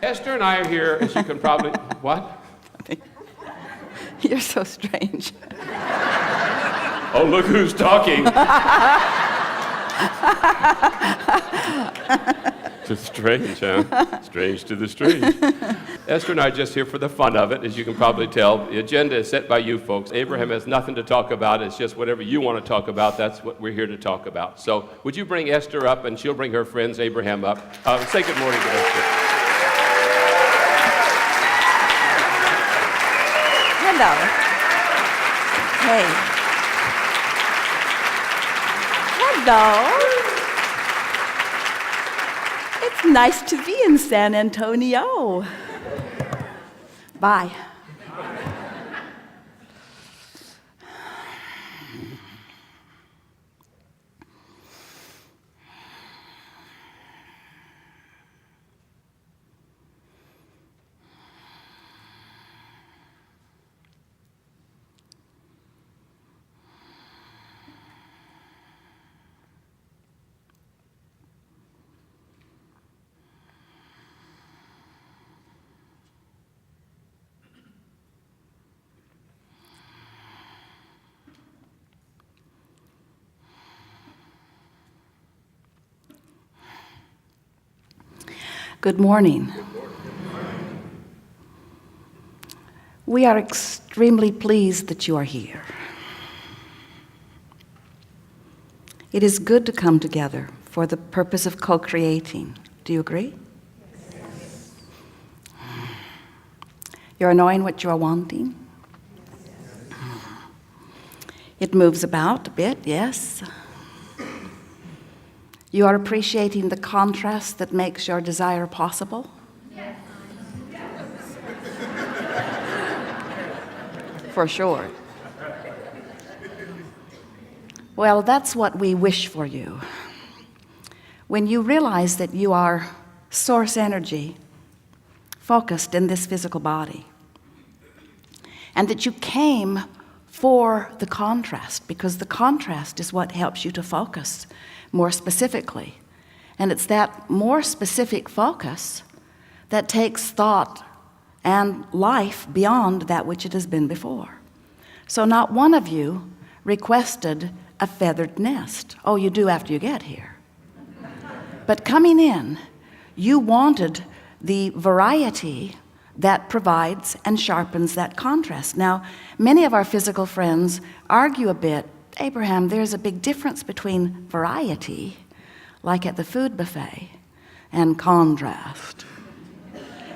Esther and I are here, as you can probably, what? You're so strange. Oh, look who's talking. It's strange, huh? Strange to the strange. Esther and I are just here for the fun of it, as you can probably tell. The agenda is set by you folks. Abraham has nothing to talk about. It's just whatever you want to talk about, that's what we're here to talk about. So would you bring Esther up, and she'll bring her friends, Abraham, up. Say good morning to Esther. Hello. Hey. Hello. It's nice to be in San Antonio. Bye. Good morning. We are extremely pleased that you are here. It is good to come together for the purpose of co-creating. Do you agree? Yes. You're knowing what you are wanting? Yes. It moves about a bit, yes. You are appreciating the contrast that makes your desire possible? Yes. For sure. Well, that's what we wish for you. When you realize that you are source energy focused in this physical body, and that you came for the contrast, because the contrast is what helps you to focus more specifically. And it's that more specific focus that takes thought and life beyond that which it has been before. So not one of you requested a feathered nest. Oh, you do after you get here. But coming in, you wanted the variety that provides and sharpens that contrast. Now, many of our physical friends argue a bit, Abraham, there's a big difference between variety, like at the food buffet, and contrast.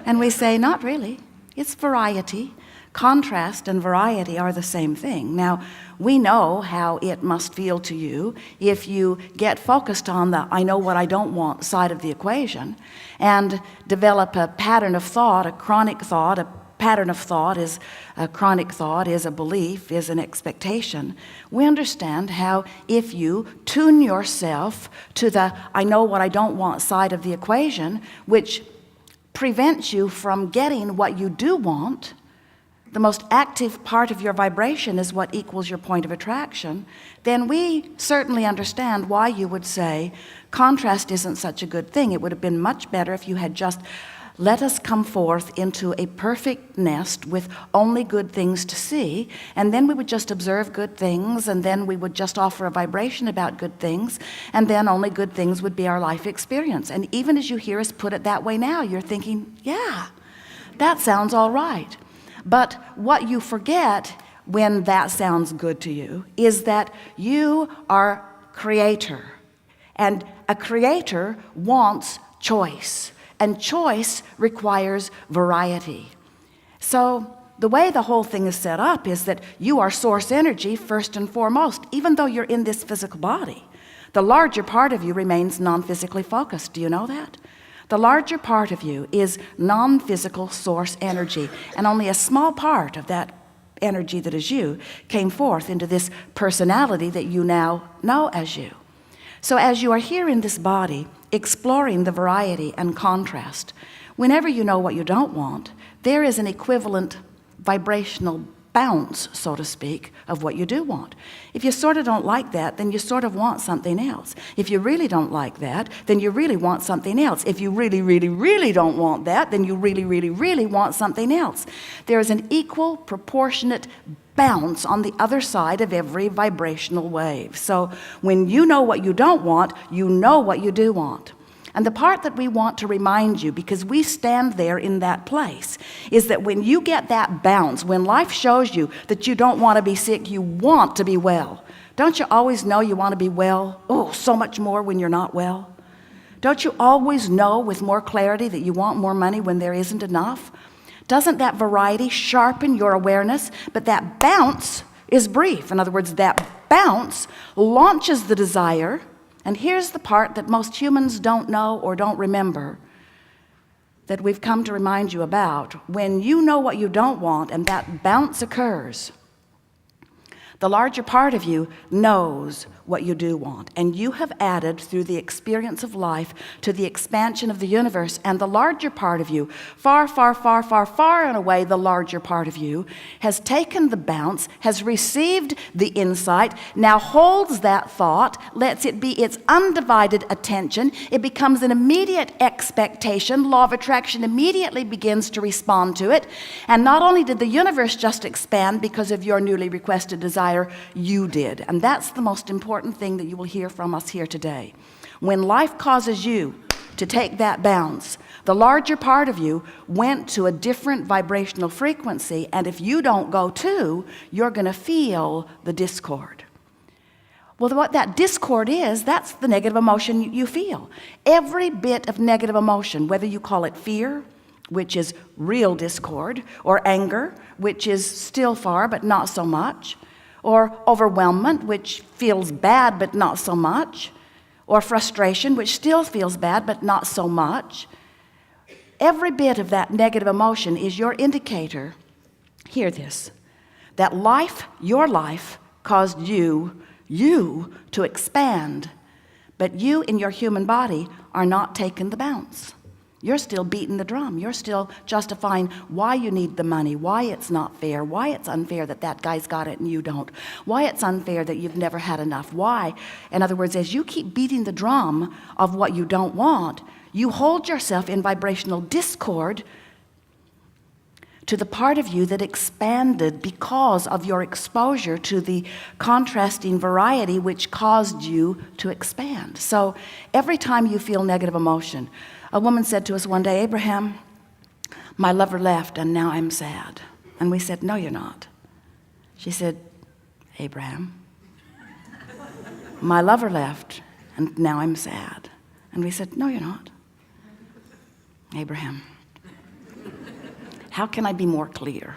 And we say, not really. It's variety. Contrast and variety are the same thing. Now, we know how it must feel to you if you get focused on the I know what I don't want side of the equation and develop a pattern of thought, a chronic thought. A pattern of thought is a chronic thought, is a belief, is an expectation. We understand how if you tune yourself to the I know what I don't want side of the equation, which prevents you from getting what you do want, the most active part of your vibration is what equals your point of attraction, then we certainly understand why you would say contrast isn't such a good thing. It would have been much better if you had just let us come forth into a perfect nest with only good things to see, and then we would just observe good things, and then we would just offer a vibration about good things, and then only good things would be our life experience. And even as you hear us put it that way now, you're thinking, yeah, that sounds all right. But what you forget when that sounds good to you is that you are creator, and a creator wants choice. And choice requires variety. So the way the whole thing is set up is that you are source energy first and foremost, even though you're in this physical body. The larger part of you remains non-physically focused. Do you know that? The larger part of you is non-physical source energy, and only a small part of that energy that is you came forth into this personality that you now know as you. So as you are here in this body, exploring the variety and contrast, whenever you know what you don't want, there is an equivalent vibrational bounce, so to speak, of what you do want. If you sort of don't like that, then you sort of want something else. If you really don't like that, then you really want something else. If you really, really, really don't want that, then you really, really, really want something else. There is an equal, proportionate bounce on the other side of every vibrational wave. So when you know what you don't want, you know what you do want. And the part that we want to remind you, because we stand there in that place, is that when you get that bounce, when life shows you that you don't want to be sick, you want to be well. Don't you always know you want to be well? Oh, so much more when you're not well. Don't you always know with more clarity that you want more money when there isn't enough? Doesn't that variety sharpen your awareness? But that bounce is brief. In other words, that bounce launches the desire. And here's the part that most humans don't know or don't remember that we've come to remind you about. When you know what you don't want and that bounce occurs, the larger part of you knows what you do want. And you have added, through the experience of life, to the expansion of the universe. And the larger part of you, far, far, far, far, far and away, the larger part of you, has taken the bounce, has received the insight, now holds that thought, lets it be its undivided attention. It becomes an immediate expectation. Law of attraction immediately begins to respond to it. And not only did the universe just expand because of your newly requested desire, you did. And that's the most important thing that you will hear from us here today. When life causes you to take that bounce, the larger part of you went to a different vibrational frequency, and if you don't go too, you're going to feel the discord. Well, what that discord is, that's the negative emotion you feel. Every bit of negative emotion, whether you call it fear, which is real discord, or anger, which is still far but not so much, or overwhelmment, which feels bad but not so much, or frustration, which still feels bad but not so much. Every bit of that negative emotion is your indicator, hear this, that life, your life, caused you to expand, but you in your human body are not taking the bounce. You're still beating the drum. You're still justifying why you need the money, why it's not fair, why it's unfair that that guy's got it and you don't, why it's unfair that you've never had enough, why. In other words, as you keep beating the drum of what you don't want, you hold yourself in vibrational discord to the part of you that expanded because of your exposure to the contrasting variety which caused you to expand. So every time you feel negative emotion, a woman said to us one day, Abraham, my lover left and now I'm sad. And we said, no, you're not. She said, Abraham, my lover left and now I'm sad. And we said, no, you're not. Abraham, how can I be more clear?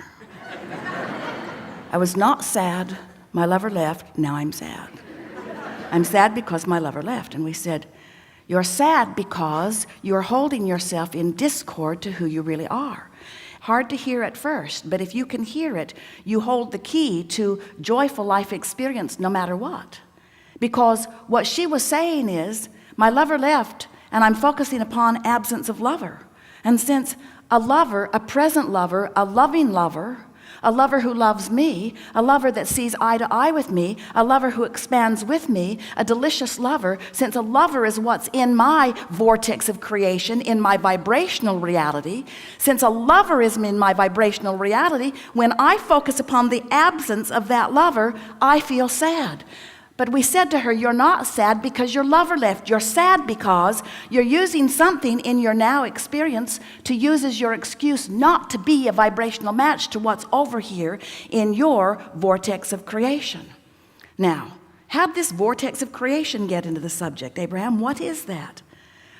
I was not sad, my lover left, now I'm sad. I'm sad because my lover left. And we said, you're sad because you're holding yourself in discord to who you really are. Hard to hear at first, but if you can hear it, you hold the key to joyful life experience no matter what. Because what she was saying is, my lover left, and I'm focusing upon absence of lover. And since a lover, a present lover, a loving lover, a lover who loves me, a lover that sees eye to eye with me, a lover who expands with me, a delicious lover, since a lover is what's in my vortex of creation, in my vibrational reality, since a lover is in my vibrational reality, when I focus upon the absence of that lover, I feel sad. But we said to her, you're not sad because your lover left. You're sad because you're using something in your now experience to use as your excuse not to be a vibrational match to what's over here in your vortex of creation. Now, how did this vortex of creation get into the subject, Abraham? What is that?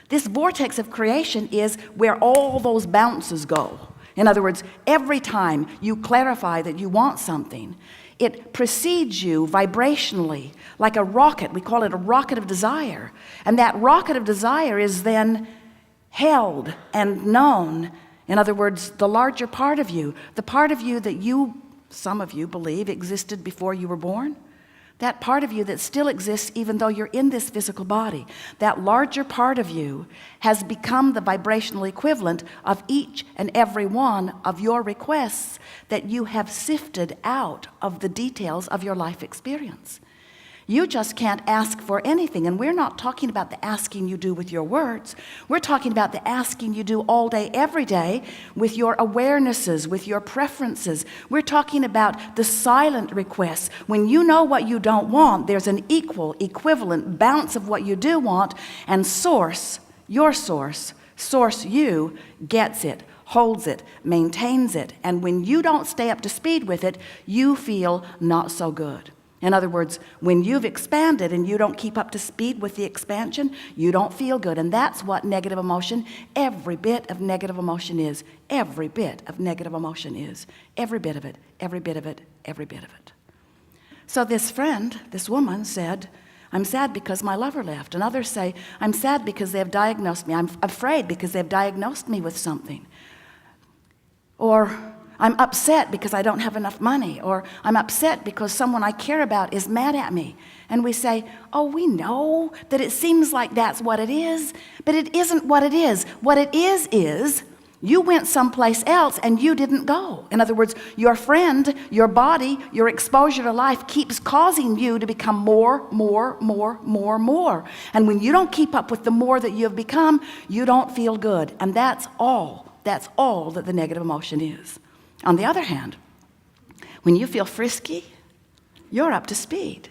This vortex of creation is where all those bounces go. In other words, every time you clarify that you want something, it precedes you vibrationally like a rocket. We call it a rocket of desire. And that rocket of desire is then held and known. In other words, the larger part of you, the part of you that some of you believe existed before you were born, that part of you that still exists even though you're in this physical body, that larger part of you has become the vibrational equivalent of each and every one of your requests that you have sifted out of the details of your life experience. You just can't ask for anything. And we're not talking about the asking you do with your words. We're talking about the asking you do all day, every day, with your awarenesses, with your preferences. We're talking about the silent requests. When you know what you don't want, there's an equal, equivalent bounce of what you do want, and source, your source you, gets it, holds it, maintains it. And when you don't stay up to speed with it, you feel not so good. In other words, when you've expanded and you don't keep up to speed with the expansion, you don't feel good. And that's what negative emotion, every bit of negative emotion is. Every bit of negative emotion is. Every bit of it, every bit of it, every bit of it. So this friend, this woman said, I'm sad because my lover left. And others say, I'm sad because they've diagnosed me. I'm afraid because they've diagnosed me with something. Or I'm upset because I don't have enough money, or I'm upset because someone I care about is mad at me. And we say, oh, we know that it seems like that's what it is, but it isn't what it is. What it is you went someplace else and you didn't go. In other words, your friend, your body, your exposure to life keeps causing you to become more. And when you don't keep up with the more that you have become, you don't feel good. And that's all that the negative emotion is. On the other hand, when you feel frisky, you're up to speed.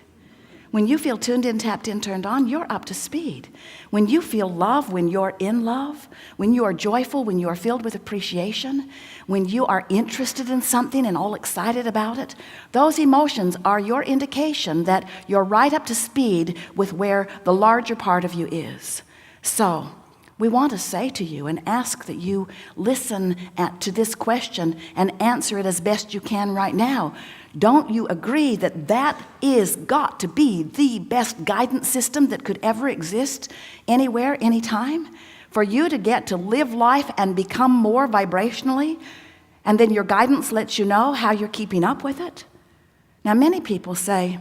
When you feel tuned in, tapped in, turned on, you're up to speed. When you feel love, when you're in love, when you are joyful, when you are filled with appreciation, when you are interested in something and all excited about it, those emotions are your indication that you're right up to speed with where the larger part of you is. So, we want to say to you and ask that you listen to this question and answer it as best you can right now. Don't you agree that that is got to be the best guidance system that could ever exist anywhere, anytime? For you to get to live life and become more vibrationally, and then your guidance lets you know how you're keeping up with it? Now, many people say,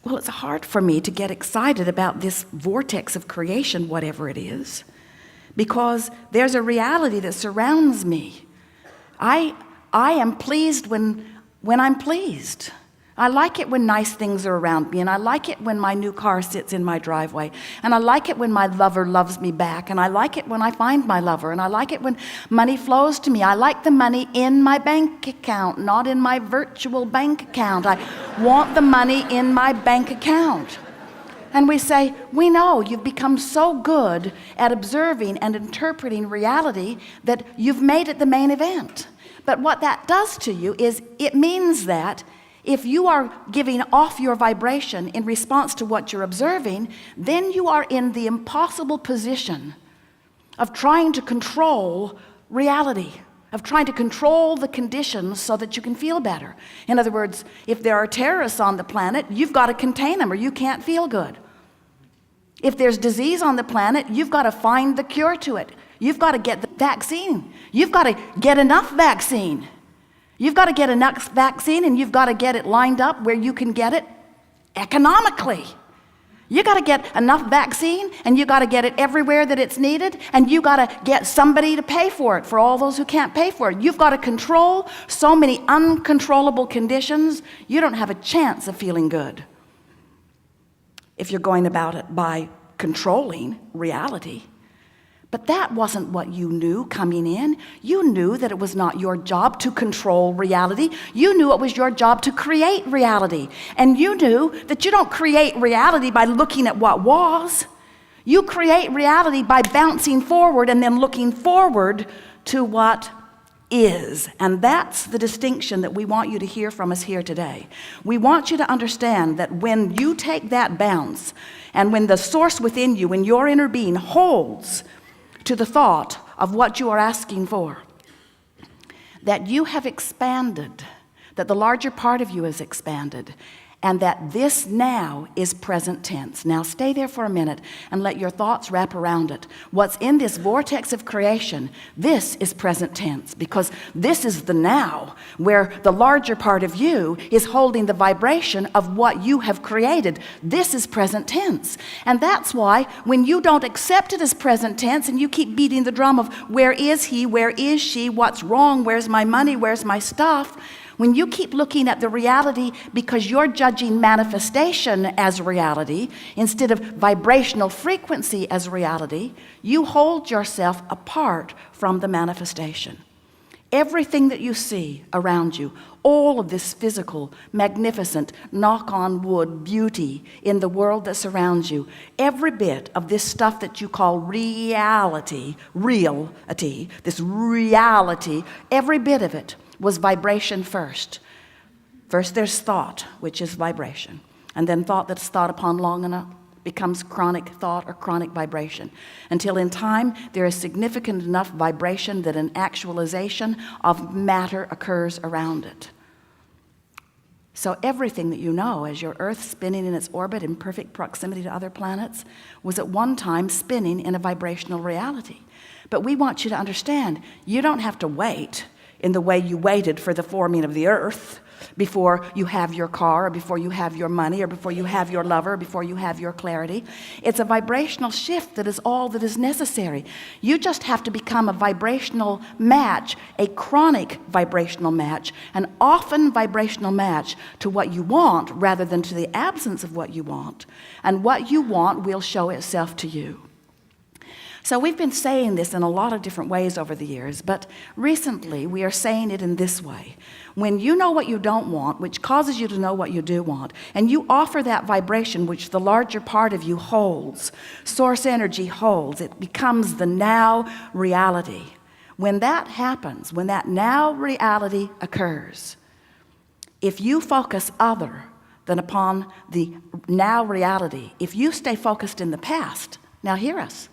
well, it's hard for me to get excited about this vortex of creation, whatever it is, because there's a reality that surrounds me. I am pleased when I'm pleased. I like it when nice things are around me, and I like it when my new car sits in my driveway, and I like it when my lover loves me back, and I like it when I find my lover, and I like it when money flows to me. I like the money in my bank account, not in my virtual bank account. I want the money in my bank account. And we say, we know you've become so good at observing and interpreting reality that you've made it the main event. But what that does to you is it means that if you are giving off your vibration in response to what you're observing, then you are in the impossible position of trying to control reality, of trying to control the conditions so that you can feel better. In other words, if there are terrorists on the planet, you've got to contain them or you can't feel good. If there's disease on the planet, you've got to find the cure to it. You've got to get the vaccine. You've got to get enough vaccine. You've got to get enough vaccine, and you've got to get it lined up where you can get it economically. You got to get enough vaccine, and you got to get it everywhere that it's needed, and you got to get somebody to pay for it for all those who can't pay for it. You've got to control so many uncontrollable conditions, you don't have a chance of feeling good if you're going about it by controlling reality. But that wasn't what you knew coming in. You knew that it was not your job to control reality. You knew it was your job to create reality. And you knew that you don't create reality by looking at what was. You create reality by bouncing forward and then looking forward to what is. And that's the distinction that we want you to hear from us here today. We want you to understand that when you take that bounce, and when the source within you, when your inner being holds to the thought of what you are asking for, that you have expanded, that the larger part of you has expanded, and that this now is present tense. Now stay there for a minute and let your thoughts wrap around it. What's in this vortex of creation, this is present tense, because this is the now, where the larger part of you is holding the vibration of what you have created. This is present tense. And that's why when you don't accept it as present tense and you keep beating the drum of where is he, where is she, what's wrong, where's my money, where's my stuff, when you keep looking at the reality because you're judging manifestation as reality instead of vibrational frequency as reality, you hold yourself apart from the manifestation. Everything that you see around you, all of this physical, magnificent, knock on wood beauty in the world that surrounds you, every bit of this stuff that you call reality, this reality, every bit of it was vibration first. First there's thought, which is vibration. And then thought that's thought upon long enough becomes chronic thought or chronic vibration. Until in time, there is significant enough vibration that an actualization of matter occurs around it. So everything that you know as your Earth spinning in its orbit in perfect proximity to other planets was at one time spinning in a vibrational reality. But we want you to understand, you don't have to wait in the way you waited for the forming of the earth before you have your car, or before you have your money, or before you have your lover, or before you have your clarity. It's a vibrational shift that is all that is necessary. You just have to become a vibrational match, a chronic vibrational match, an often vibrational match to what you want rather than to the absence of what you want. And what you want will show itself to you. So we've been saying this in a lot of different ways over the years, but recently we are saying it in this way. When you know what you don't want, which causes you to know what you do want, and you offer that vibration which the larger part of you holds, source energy holds, it becomes the now reality. When that happens, when that now reality occurs, if you focus other than upon the now reality, if you stay focused in the past, now hear us.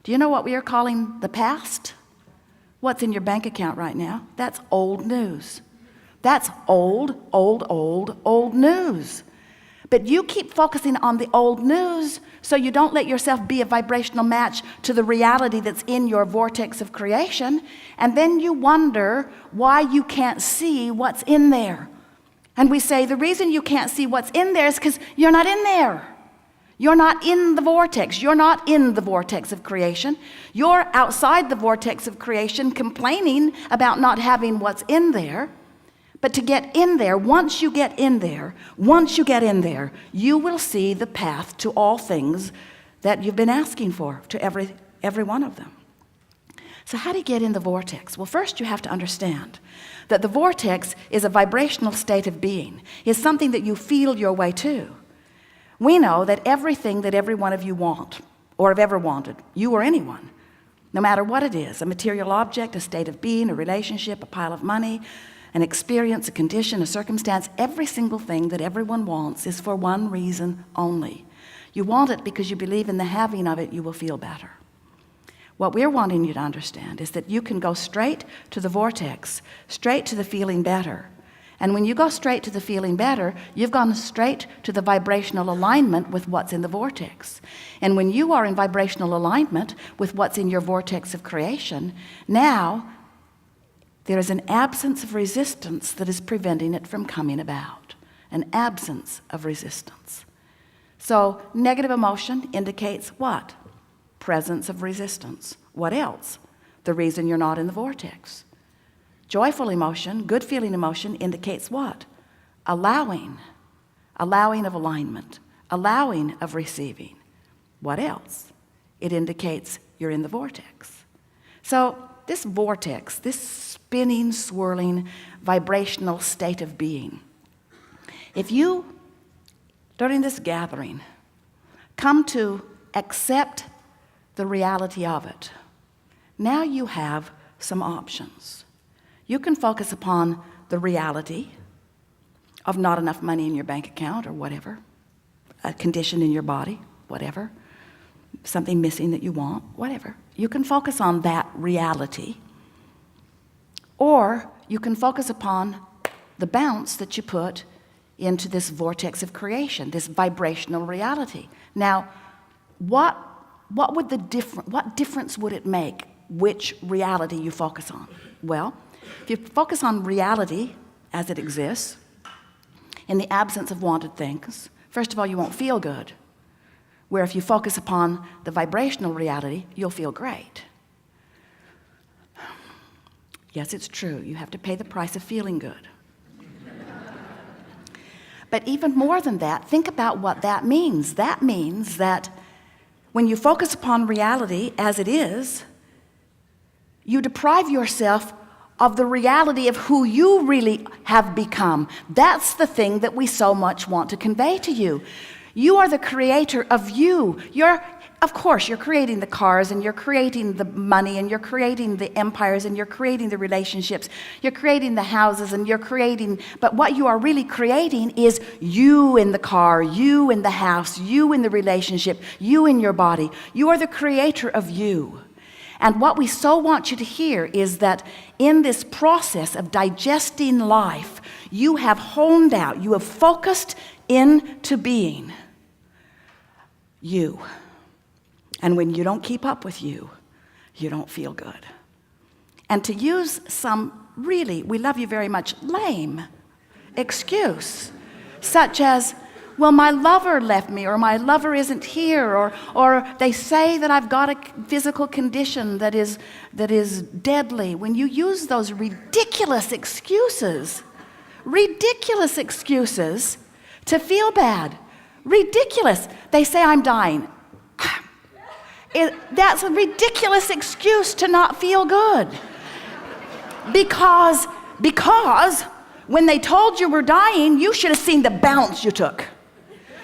Do you know what we are calling the past? What's in your bank account right now? That's old news. That's old news. But you keep focusing on the old news so you don't let yourself be a vibrational match to the reality that's in your vortex of creation, and then you wonder why you can't see what's in there. And we say the reason you can't see what's in there is because you're not in there. You're not in the vortex. You're not in the vortex of creation. You're outside the vortex of creation complaining about not having what's in there. But to get in there, once you get in there, you will see the path to all things that you've been asking for, to every one of them. So how do you get in the vortex? Well, first you have to understand that the vortex is a vibrational state of being. It's something that you feel your way to. We know that everything that every one of you want, or have ever wanted, you or anyone, no matter what it is, a material object, a state of being, a relationship, a pile of money, an experience, a condition, a circumstance, every single thing that everyone wants is for one reason only. You want it because you believe in the having of it, you will feel better. What we're wanting you to understand is that you can go straight to the vortex, straight to the feeling better. And when you go straight to the feeling better, you've gone straight to the vibrational alignment with what's in the vortex. And when you are in vibrational alignment with what's in your vortex of creation, now there is an absence of resistance that is preventing it from coming about. An absence of resistance. So negative emotion indicates what? Presence of resistance. What else? The reason you're not in the vortex. Joyful emotion, good feeling emotion indicates what? Allowing of alignment, allowing of receiving. What else? It indicates you're in the vortex. So this vortex, this spinning, swirling, vibrational state of being, if you, during this gathering, come to accept the reality of it, now you have some options. You can focus upon the reality of not enough money in your bank account or whatever, a condition in your body, whatever, something missing that you want, whatever. You can focus on that reality, or you can focus upon the bounce that you put into this vortex of creation, this vibrational reality. Now, what difference would it make which reality you focus on? Well, if you focus on reality as it exists, in the absence of wanted things, first of all, you won't feel good. Where if you focus upon the vibrational reality, you'll feel great. Yes, it's true. You have to pay the price of feeling good. But even more than that, think about what that means. That means that when you focus upon reality as it is, you deprive yourself of the reality of who you really have become. That's the thing that we so much want to convey to you. You are the creator of you. Of course, you're creating the cars, and you're creating the money, and you're creating the empires, and you're creating the relationships. You're creating the houses, and but what you are really creating is you in the car, you in the house, you in the relationship, you in your body. You are the creator of you. And what we so want you to hear is that in this process of digesting life, you have honed out, you have focused into being you. And when you don't keep up with you, you don't feel good. And to use some really, we love you very much, lame excuse, such as, well, my lover left me, or my lover isn't here, or they say that I've got a physical condition that is deadly. When you use those ridiculous excuses to feel bad, ridiculous. They say I'm dying. That's a ridiculous excuse to not feel good. Because when they told you were dying, you should have seen the bounce you took.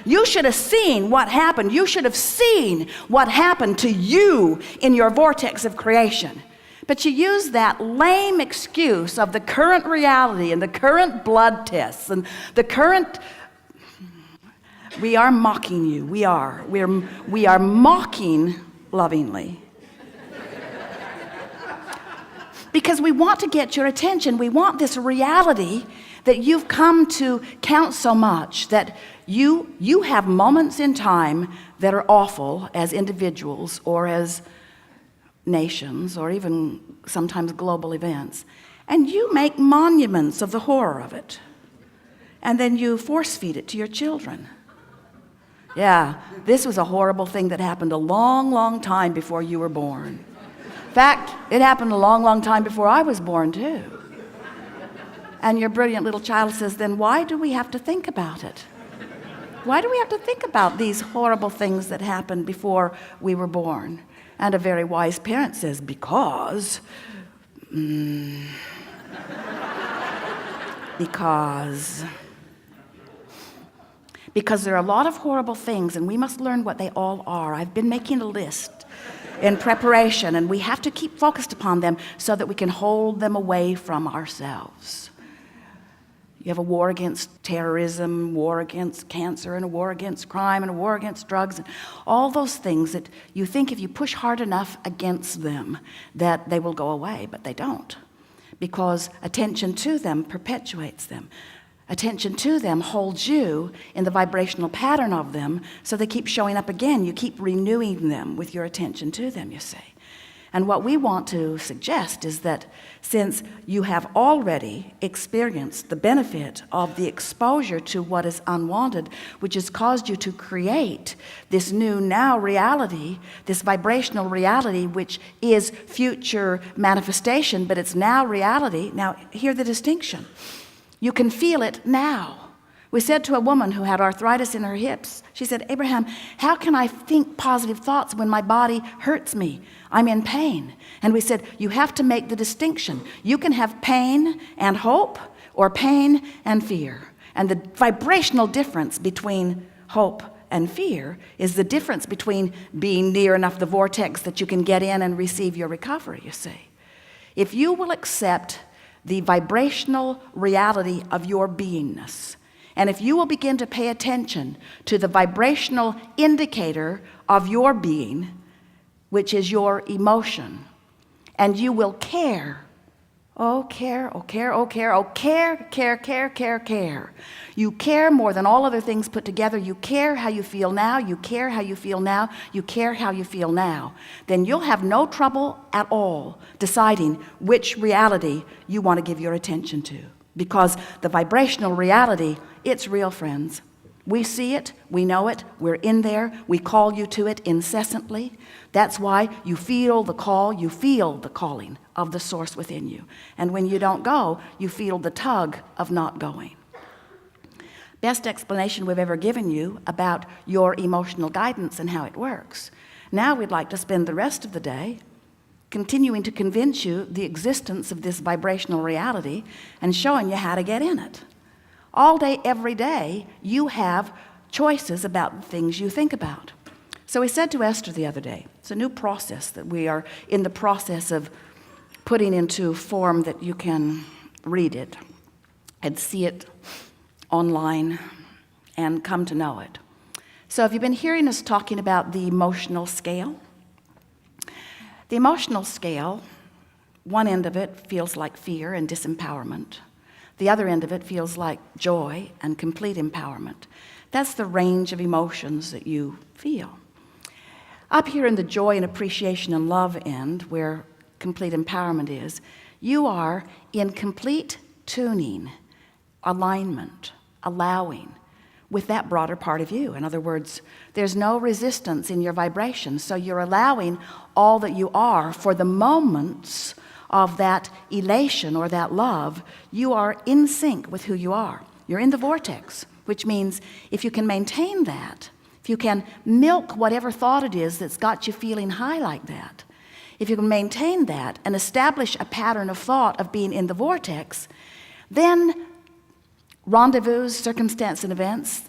You should have seen what happened. You should have seen what happened to you in your vortex of creation. But you use that lame excuse of the current reality and the current blood tests and the current... We are mocking you. We are mocking lovingly. Because we want to get your attention. We want this reality that you've come to count so much, that you have moments in time that are awful as individuals or as nations or even sometimes global events. And you make monuments of the horror of it. And then you force feed it to your children. Yeah, this was a horrible thing that happened a long, long time before you were born. In fact, it happened a long, long time before I was born, too. And your brilliant little child says, then why do we have to think about it? Why do we have to think about these horrible things that happened before we were born? And a very wise parent says, because there are a lot of horrible things, and we must learn what they all are. I've been making a list in preparation, and we have to keep focused upon them so that we can hold them away from ourselves. You have a war against terrorism, war against cancer, and a war against crime, and a war against drugs, and all those things that you think if you push hard enough against them that they will go away, but they don't, because attention to them perpetuates them. Attention to them holds you in the vibrational pattern of them, so they keep showing up again. You keep renewing them with your attention to them, you see. And what we want to suggest is that since you have already experienced the benefit of the exposure to what is unwanted, which has caused you to create this new now reality, this vibrational reality, which is future manifestation, but it's now reality. Now, hear the distinction. You can feel it now. We said to a woman who had arthritis in her hips, she said, Abraham, how can I think positive thoughts when my body hurts me? I'm in pain. And we said, you have to make the distinction. You can have pain and hope, or pain and fear. And the vibrational difference between hope and fear is the difference between being near enough the vortex that you can get in and receive your recovery, you see. If you will accept the vibrational reality of your beingness, and if you will begin to pay attention to the vibrational indicator of your being, which is your emotion, and you will care Oh, care, oh, care, oh, care, oh, care, care, care, care, care. You care more than all other things put together. You care how you feel now. You care how you feel now. You care how you feel now. Then you'll have no trouble at all deciding which reality you want to give your attention to. Because the vibrational reality, it's real, friends. We see it, we know it, we're in there, we call you to it incessantly. That's why you feel the call, you feel the calling of the source within you. And when you don't go, you feel the tug of not going. Best explanation we've ever given you about your emotional guidance and how it works. Now we'd like to spend the rest of the day continuing to convince you the existence of this vibrational reality and showing you how to get in it. All day, every day, you have choices about the things you think about. So we said to Esther the other day, it's a new process that we are in the process of putting into form that you can read it and see it online and come to know it. So have you been hearing us talking about the emotional scale? The emotional scale, one end of it feels like fear and disempowerment. The other end of it feels like joy and complete empowerment. That's the range of emotions that you feel. Up here in the joy and appreciation and love end, where complete empowerment is, you are in complete tuning, alignment, allowing with that broader part of you. In other words, there's no resistance in your vibration, so you're allowing all that you are for the moments of that elation or that love. You are in sync with who you are. You're in the vortex, which means if you can maintain that, if you can milk whatever thought it is that's got you feeling high like that, if you can maintain that and establish a pattern of thought of being in the vortex, then rendezvous, circumstance, and events,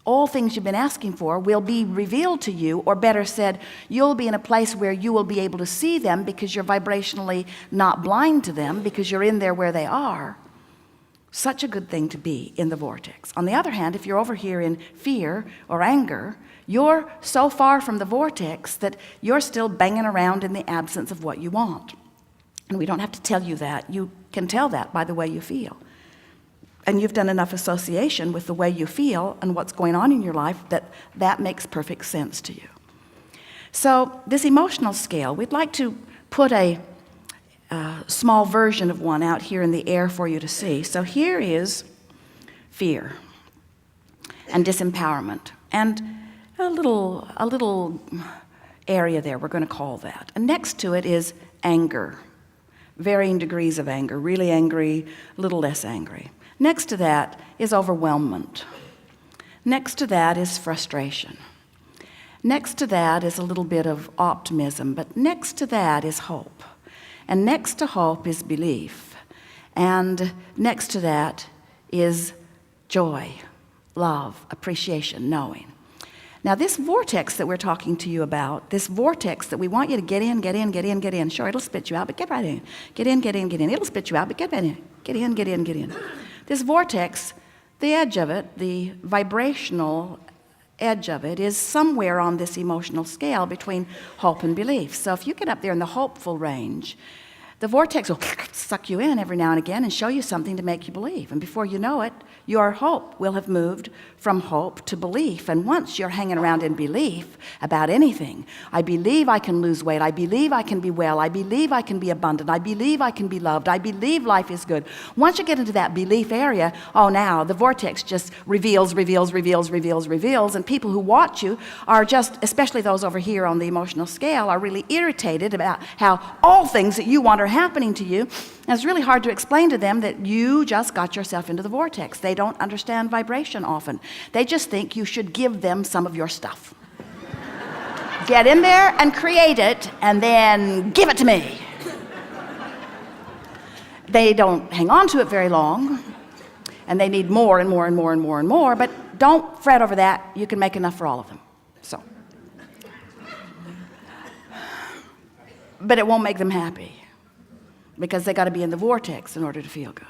all things you've been asking for will be revealed to you, or better said, you'll be in a place where you will be able to see them because you're vibrationally not blind to them because you're in there where they are. Such a good thing to be in the vortex. On the other hand, if you're over here in fear or anger, you're so far from the vortex that you're still banging around in the absence of what you want. And we don't have to tell you that. You can tell that by the way you feel. And you've done enough association with the way you feel and what's going on in your life that that makes perfect sense to you. So this emotional scale, we'd like to put a small version of one out here in the air for you to see. So here is fear and disempowerment and a little area there, we're going to call that. And next to it is anger, varying degrees of anger, really angry, a little less angry. Next to that is overwhelmment. Next to that is frustration. Next to that is a little bit of optimism, but next to that is hope. And next to hope is belief. And next to that is joy, love, appreciation, knowing. Now this vortex that we're talking to you about, this vortex that we want you to get in, get in, get in, get in. Sure, it'll spit you out, but get right in. Get in, get in, get in. It'll spit you out, but get right in. Get in, get in, get in. This vortex, the edge of it, the vibrational edge of it, is somewhere on this emotional scale between hope and belief. So if you get up there in the hopeful range, the vortex will suck you in every now and again and show you something to make you believe. And before you know it, your hope will have moved from hope to belief. And once you're hanging around in belief about anything, I believe I can lose weight, I believe I can be well, I believe I can be abundant, I believe I can be loved, I believe life is good. Once you get into that belief area, oh, now the vortex just reveals, and people who watch you are just, especially those over here on the emotional scale, are really irritated about how all things that you want are happening to you. And it's really hard to explain to them that you just got yourself into the vortex. They don't understand vibration often. They just think you should give them some of your stuff. Get in there and create it, and then give it to me. They don't hang on to it very long, and they need more and more and more and more and more, but don't fret over that. You can make enough for all of them. So, but it won't make them happy, because they got to be in the vortex in order to feel good.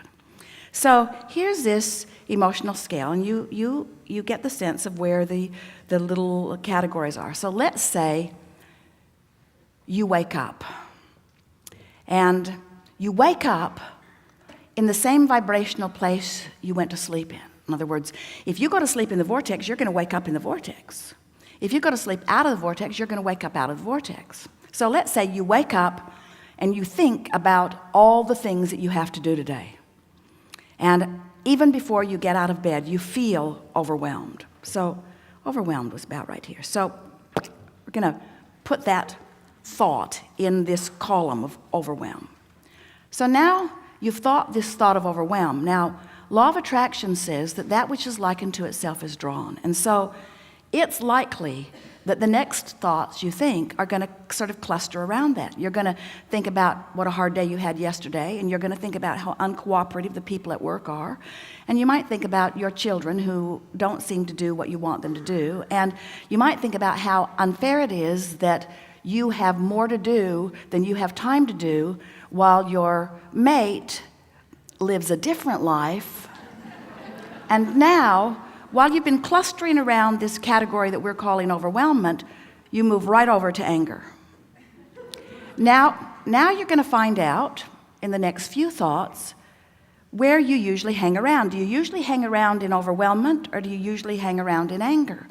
So here's this emotional scale, and you get the sense of where the little categories are. So let's say you wake up, and you wake up in the same vibrational place you went to sleep in. In other words, if you go to sleep in the vortex, you're going to wake up in the vortex. If you go to sleep out of the vortex, you're going to wake up out of the vortex. So let's say you wake up and you think about all the things that you have to do today. And even before you get out of bed, you feel overwhelmed. So overwhelmed was about right here. So we're going to put that thought in this column of overwhelm. So now you've thought this thought of overwhelm. Now, law of attraction says that that which is likened to itself is drawn. And so it's likely that the next thoughts you think are going to sort of cluster around that. You're going to think about what a hard day you had yesterday, and you're going to think about how uncooperative the people at work are. And you might think about your children who don't seem to do what you want them to do. And you might think about how unfair it is that you have more to do than you have time to do, while your mate lives a different life. And now, while you've been clustering around this category that we're calling overwhelmment, you move right over to anger. Now you're going to find out in the next few thoughts where you usually hang around. Do you usually hang around in overwhelmment, or do you usually hang around in anger?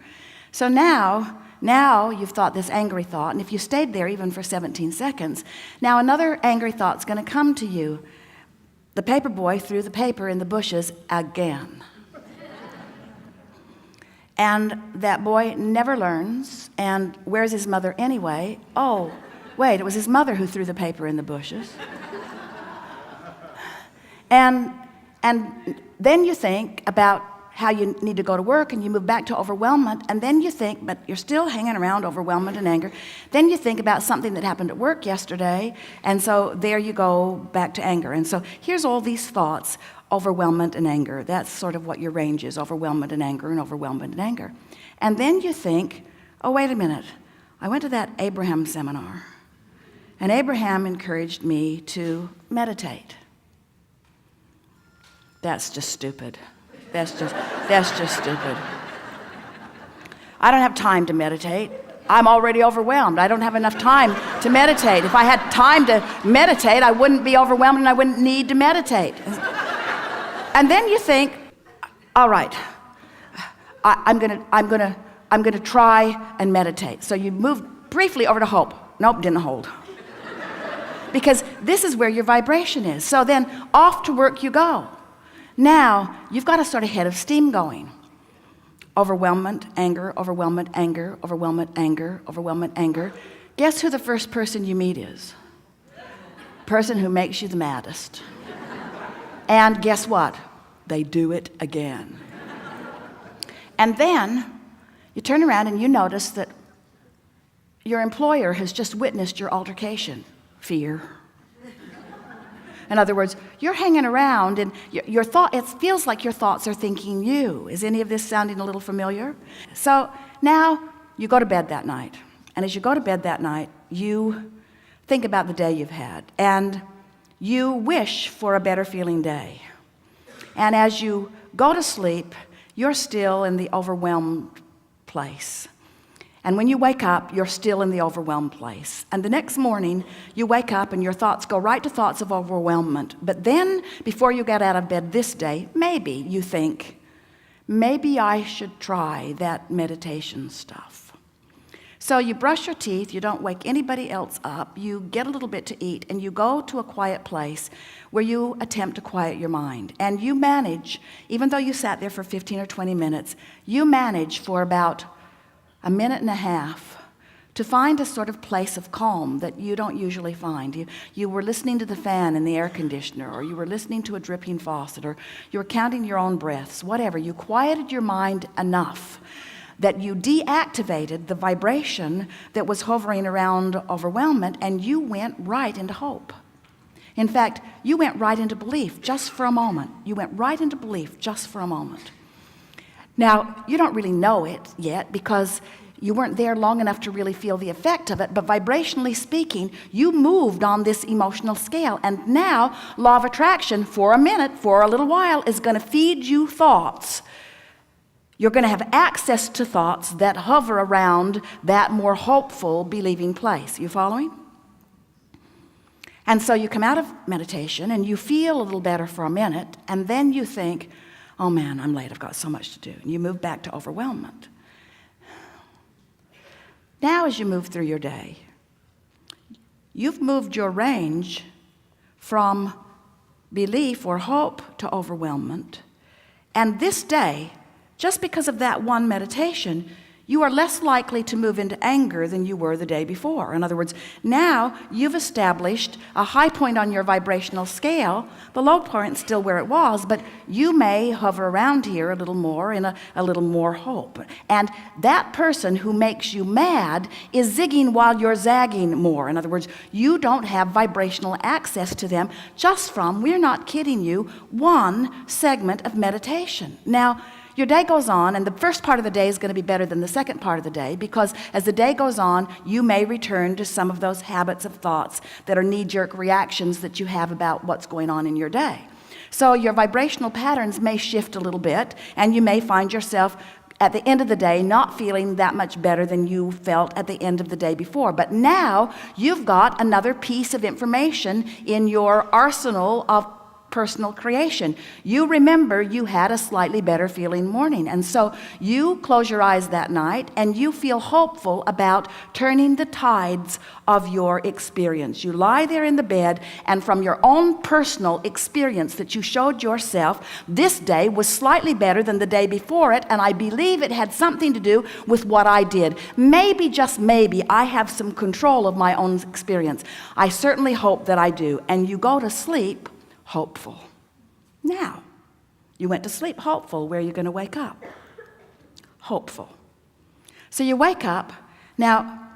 So now you've thought this angry thought, and if you stayed there even for 17 seconds, now another angry thought's going to come to you. The paper boy threw the paper in the bushes again. And that boy never learns. And where's his mother anyway? Oh, wait, it was his mother who threw the paper in the bushes. And then you think about how you need to go to work, and you move back to overwhelmment, and then you think, but you're still hanging around overwhelmment and anger. Then you think about something that happened at work yesterday, and so there you go back to anger. And so here's all these thoughts, overwhelmment and anger. That's sort of what your range is, overwhelmment and anger and overwhelmment and anger. And then you think, oh, wait a minute. I went to that Abraham seminar, and Abraham encouraged me to meditate. That's just stupid. That's just stupid. I don't have time to meditate. I'm already overwhelmed. I don't have enough time to meditate. If I had time to meditate, I wouldn't be overwhelmed and I wouldn't need to meditate. And then you think, all right, I'm gonna try and meditate. So you move briefly over to hope. Nope, didn't hold. Because this is where your vibration is. So then off to work you go. Now, you've got a sort of head of steam going. Overwhelmment, anger, overwhelmment, anger, overwhelmment, anger, overwhelmment, anger. Guess who the first person you meet is? Person who makes you the maddest. And guess what? They do it again. And then you turn around and you notice that your employer has just witnessed your altercation. Fear. In other words, you're hanging around and your thought, it feels like your thoughts are thinking you. Is any of this sounding a little familiar? So now you go to bed that night. And as you go to bed that night, you think about the day you've had. And you wish for a better feeling day. And as you go to sleep, you're still in the overwhelmed place. And when you wake up, you're still in the overwhelmed place. And the next morning, you wake up and your thoughts go right to thoughts of overwhelmment. But then, before you get out of bed this day, maybe you think, maybe I should try that meditation stuff. So you brush your teeth, you don't wake anybody else up, you get a little bit to eat, and you go to a quiet place where you attempt to quiet your mind. And you manage, even though you sat there for 15 or 20 minutes, you manage for about a minute and a half to find a sort of place of calm that you don't usually find. You were listening to the fan in the air conditioner, or you were listening to a dripping faucet, or you were counting your own breaths, whatever. You quieted your mind enough that you deactivated the vibration that was hovering around overwhelmment, and you went right into hope. In fact, you went right into belief just for a moment. You went right into belief just for a moment. Now, you don't really know it yet because you weren't there long enough to really feel the effect of it, but vibrationally speaking, you moved on this emotional scale. And now, law of attraction, for a minute, for a little while, is going to feed you thoughts. You're going to have access to thoughts that hover around that more hopeful, believing place. You following? And so you come out of meditation and you feel a little better for a minute, and then you think, oh man, I'm late, I've got so much to do. And you move back to overwhelmment. Now as you move through your day, you've moved your range from belief or hope to overwhelmment. And this day, just because of that one meditation, you are less likely to move into anger than you were the day before. In other words, now you've established a high point on your vibrational scale. The low point's still where it was, but you may hover around here a little more in a little more hope. And that person who makes you mad is zigging while you're zagging more. In other words, you don't have vibrational access to them just from, we're not kidding you, one segment of meditation. Now, your day goes on, and the first part of the day is going to be better than the second part of the day, because as the day goes on, you may return to some of those habits of thoughts that are knee-jerk reactions that you have about what's going on in your day. So your vibrational patterns may shift a little bit, and you may find yourself at the end of the day not feeling that much better than you felt at the end of the day before. But now you've got another piece of information in your arsenal of personal creation. You remember you had a slightly better feeling morning, and so you close your eyes that night and you feel hopeful about turning the tides of your experience. You lie there in the bed, and from your own personal experience that you showed yourself, this day was slightly better than the day before it, and I believe it had something to do with what I did. Maybe, just maybe, I have some control of my own experience. I certainly hope that I do. And you go to sleep hopeful. Now, you went to sleep hopeful. Where are you going to wake up? Hopeful. So you wake up. Now,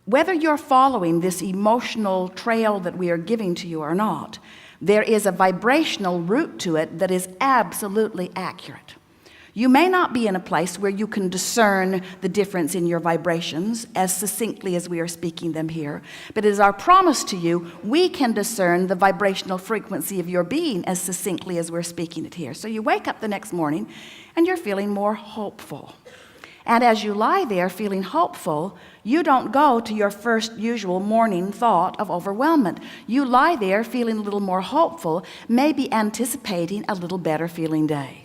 whether you're following this emotional trail that we are giving to you or not, there is a vibrational route to it that is absolutely accurate. You may not be in a place where you can discern the difference in your vibrations as succinctly as we are speaking them here, but it is our promise to you, we can discern the vibrational frequency of your being as succinctly as we're speaking it here. So you wake up the next morning and you're feeling more hopeful. And as you lie there feeling hopeful, you don't go to your first usual morning thought of overwhelmment. You lie there feeling a little more hopeful, maybe anticipating a little better feeling day.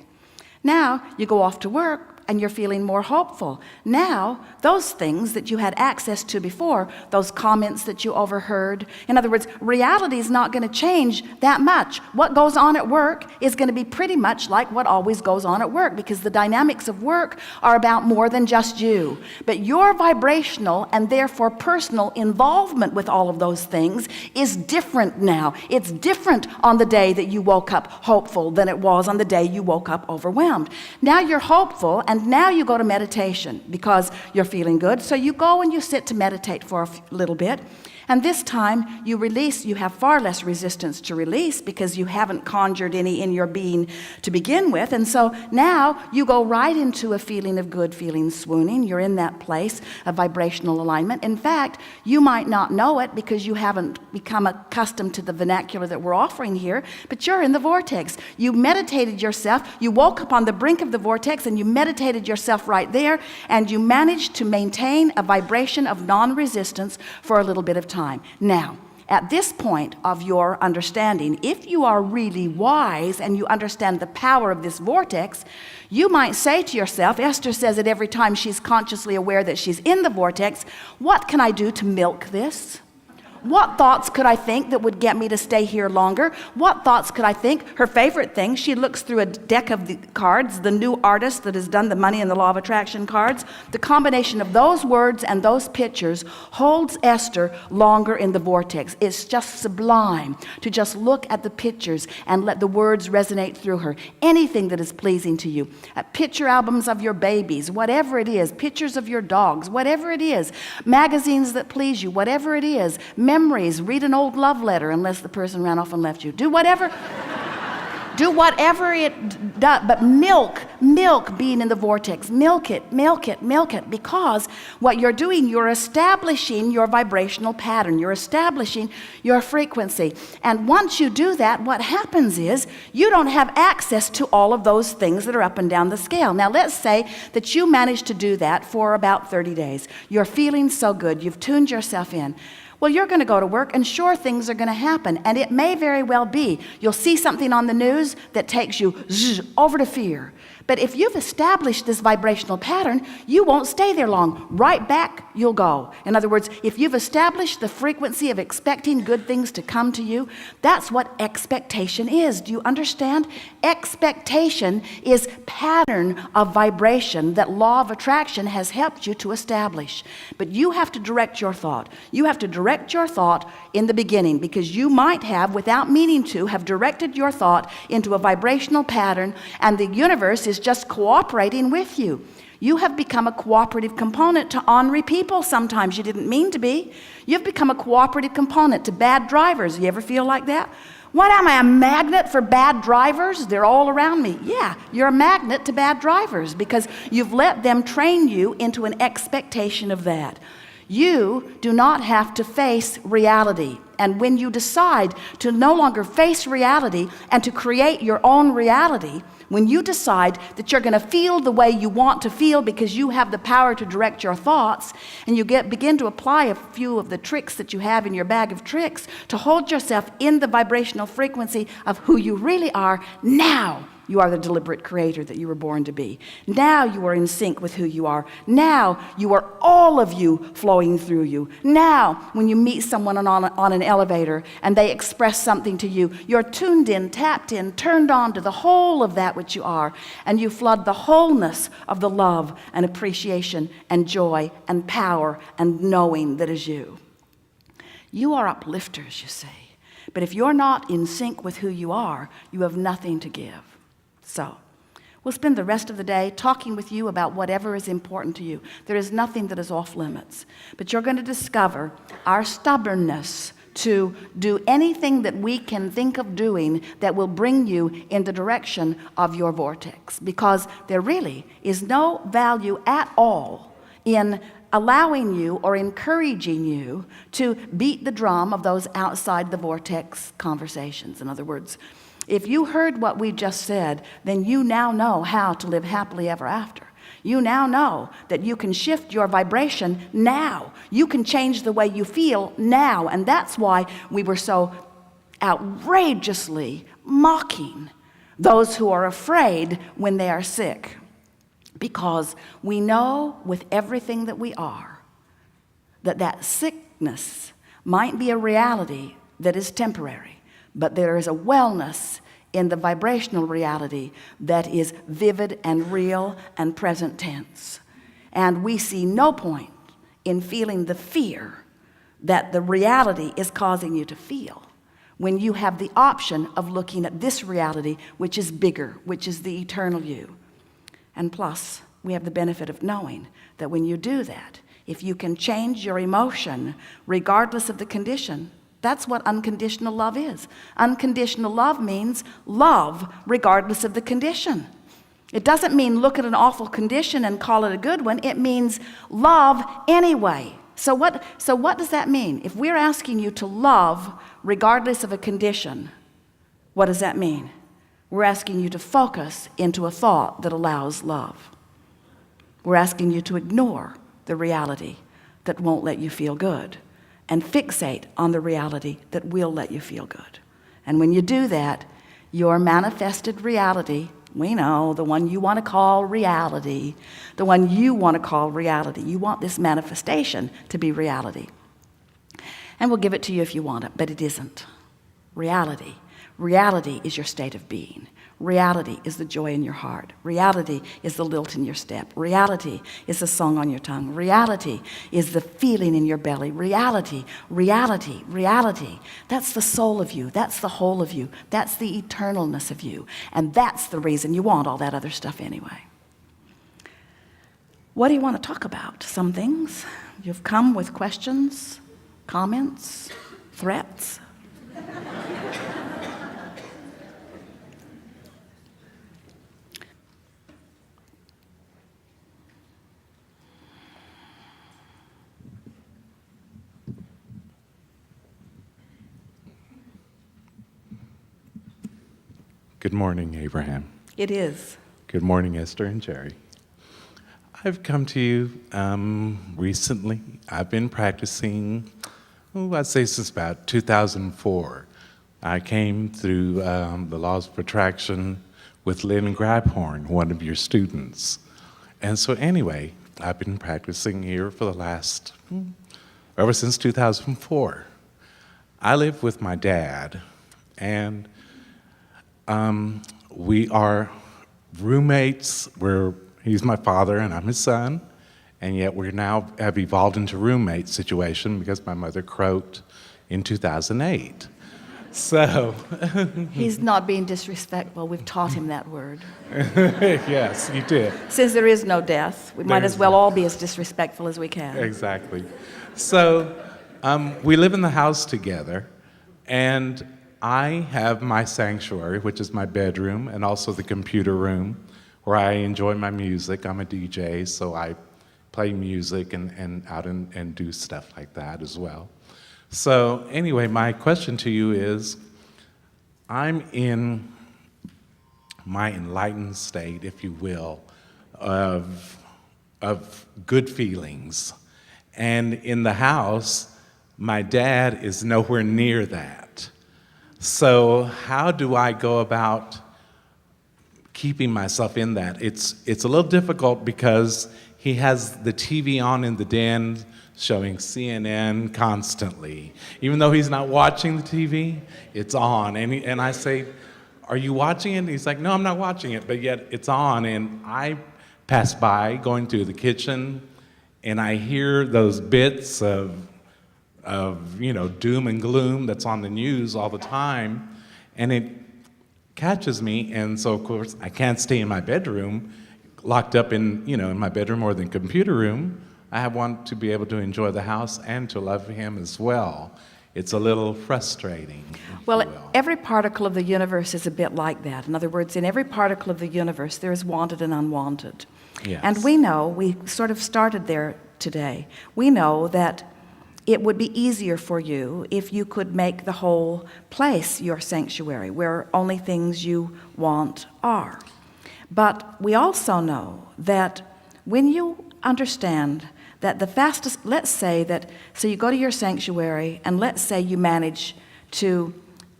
Now, you go off to work and you're feeling more hopeful. Now, those things that you had access to before, those comments that you overheard, in other words, reality is not going to change that much. What goes on at work is going to be pretty much like what always goes on at work, because the dynamics of work are about more than just you. But your vibrational and therefore personal involvement with all of those things is different now. It's different on the day that you woke up hopeful than it was on the day you woke up overwhelmed. Now you're hopeful, and now you go to meditation because you're feeling good. So you go and you sit to meditate for a little bit. And this time you release, you have far less resistance to release because you haven't conjured any in your being to begin with. And so now you go right into a feeling of good, feeling swooning. You're in that place of vibrational alignment. In fact, you might not know it because you haven't become accustomed to the vernacular that we're offering here, but you're in the vortex. You meditated yourself, you woke up on the brink of the vortex and you meditated yourself right there, and you managed to maintain a vibration of non-resistance for a little bit of time. Now, at this point of your understanding, if you are really wise and you understand the power of this vortex, you might say to yourself, Esther says it every time she's consciously aware that she's in the vortex, what can I do to milk this? What thoughts could I think that would get me to stay here longer? What thoughts could I think? Her favorite thing, she looks through a deck of the cards, the new artist that has done the money and the law of attraction cards. The combination of those words and those pictures holds Esther longer in the vortex. It's just sublime to just look at the pictures and let the words resonate through her. Anything that is pleasing to you. Picture albums of your babies, whatever it is. Pictures of your dogs, whatever it is. Magazines that please you, whatever it is. Memories, read an old love letter unless the person ran off and left you. Do whatever it does, but milk being in the vortex. Milk it, because what you're doing, you're establishing your vibrational pattern. You're establishing your frequency. And once you do that, what happens is you don't have access to all of those things that are up and down the scale. Now, let's say that you managed to do that for about 30 days. You're feeling so good. You've tuned yourself in. Well, you're going to go to work, and sure, things are going to happen. And it may very well be you'll see something on the news that takes you over to fear. But if you've established this vibrational pattern, you won't stay there long. Right back you'll go. In other words, if you've established the frequency of expecting good things to come to you, that's what expectation is. Do you understand? Expectation is pattern of vibration that law of attraction has helped you to establish. But you have to direct your thought. You have to direct your thought in the beginning, because you might have, without meaning to, have directed your thought into a vibrational pattern, and the universe is just cooperating with you. You have become a cooperative component to ornery people sometimes you didn't mean to be. You've become a cooperative component to bad drivers. You ever feel like that? What, am I a magnet for bad drivers? They're all around me. Yeah, you're a magnet to bad drivers because you've let them train you into an expectation of that. You do not have to face reality. And when you decide to no longer face reality and to create your own reality, when you decide that you're going to feel the way you want to feel because you have the power to direct your thoughts, and you begin to apply a few of the tricks that you have in your bag of tricks to hold yourself in the vibrational frequency of who you really are, now you are the deliberate creator that you were born to be. Now you are in sync with who you are. Now you are all of you flowing through you. Now when you meet someone on an elevator and they express something to you, you're tuned in, tapped in, turned on to the whole of that which you are, and you flood the wholeness of the love and appreciation and joy and power and knowing that is you. You are uplifters, you see. But if you're not in sync with who you are, you have nothing to give. So, we'll spend the rest of the day talking with you about whatever is important to you. There is nothing that is off limits. But you're going to discover our stubbornness to do anything that we can think of doing that will bring you in the direction of your vortex. Because there really is no value at all in allowing you or encouraging you to beat the drum of those outside the vortex conversations. In other words, if you heard what we just said, then you now know how to live happily ever after. You now know that you can shift your vibration now. You can change the way you feel now. And that's why we were so outrageously mocking those who are afraid when they are sick. Because we know with everything that we are, that sickness might be a reality that is temporary. But there is a wellness in the vibrational reality that is vivid and real and present tense. And we see no point in feeling the fear that the reality is causing you to feel when you have the option of looking at this reality, which is bigger, which is the eternal you. And plus, we have the benefit of knowing that when you do that, if you can change your emotion regardless of the condition, that's what unconditional love is. Unconditional love means love regardless of the condition. It doesn't mean look at an awful condition and call it a good one. It means love anyway. So what does that mean? If we're asking you to love regardless of a condition, what does that mean? We're asking you to focus into a thought that allows love. We're asking you to ignore the reality that won't let you feel good and fixate on the reality that will let you feel good. And when you do that, your manifested reality, we know, the one you want to call reality, the one you want to call reality. You want this manifestation to be reality. And we'll give it to you if you want it, but it isn't. Reality. Reality is your state of being. Reality is the joy in your heart. Reality is the lilt in your step. Reality is the song on your tongue. Reality is the feeling in your belly. Reality, reality, reality. That's the soul of you. That's the whole of you. That's the eternalness of you. And that's the reason you want all that other stuff anyway. What do you want to talk about? Some things. You've come with questions, comments, threats. Good morning, Abraham. It is. Good morning, Esther and Jerry. I've come to you recently. I've been practicing I'd say since about 2004. I came through the laws of attraction with Lynn Grabhorn, one of your students. And so anyway, I've been practicing here for the last, ever since 2004. I live with my dad, and we are roommates. He's my father and I'm his son, and yet we now have evolved into roommate situation because my mother croaked in 2008. So, He's not being disrespectful. We've taught him that word. yes, you did. Since there is no death, we might as well all be as disrespectful as we can. Exactly. So, we live in the house together, and I have my sanctuary, which is my bedroom, and also the computer room, where I enjoy my music. I'm a DJ, so I play music and out and do stuff like that as well. So anyway, my question to you is, I'm in my enlightened state, if you will, of good feelings. And in the house, my dad is nowhere near that. So how do I go about keeping myself in that? It's a little difficult because he has the TV on in the den showing CNN constantly. Even though he's not watching the TV, it's on. And I say, are you watching it? And he's like, no, I'm not watching it, but yet it's on. And I pass by going through the kitchen, and I hear those bits of doom and gloom that's on the news all the time, and it catches me. And so of course I can't stay in my bedroom, locked up in my bedroom or the computer room. I want to be able to enjoy the house and to love him as well. It's a little frustrating. Well, every particle of the universe is a bit like that. In other words, in every particle of the universe, there is wanted and unwanted. Yes. And we know, we sort of started there today, we know that it would be easier for you if you could make the whole place your sanctuary, where only things you want are. But we also know that when you understand that the fastest, let's say that, so you go to your sanctuary, and let's say you manage to,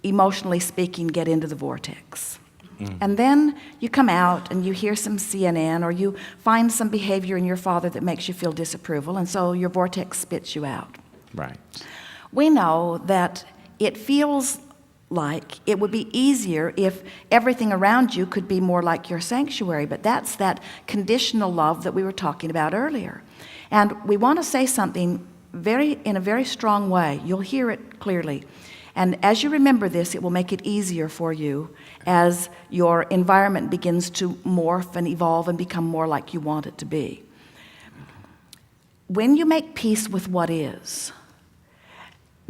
emotionally speaking, get into the vortex. And then you come out and you hear some CNN, or you find some behavior in your father that makes you feel disapproval, and so your vortex spits you out. Right. We know that it feels like it would be easier if everything around you could be more like your sanctuary, but that's that conditional love that we were talking about earlier. And we want to say something in a very strong way. You'll hear it clearly. And as you remember this, it will make it easier for you as your environment begins to morph and evolve and become more like you want it to be. When you make peace with what is,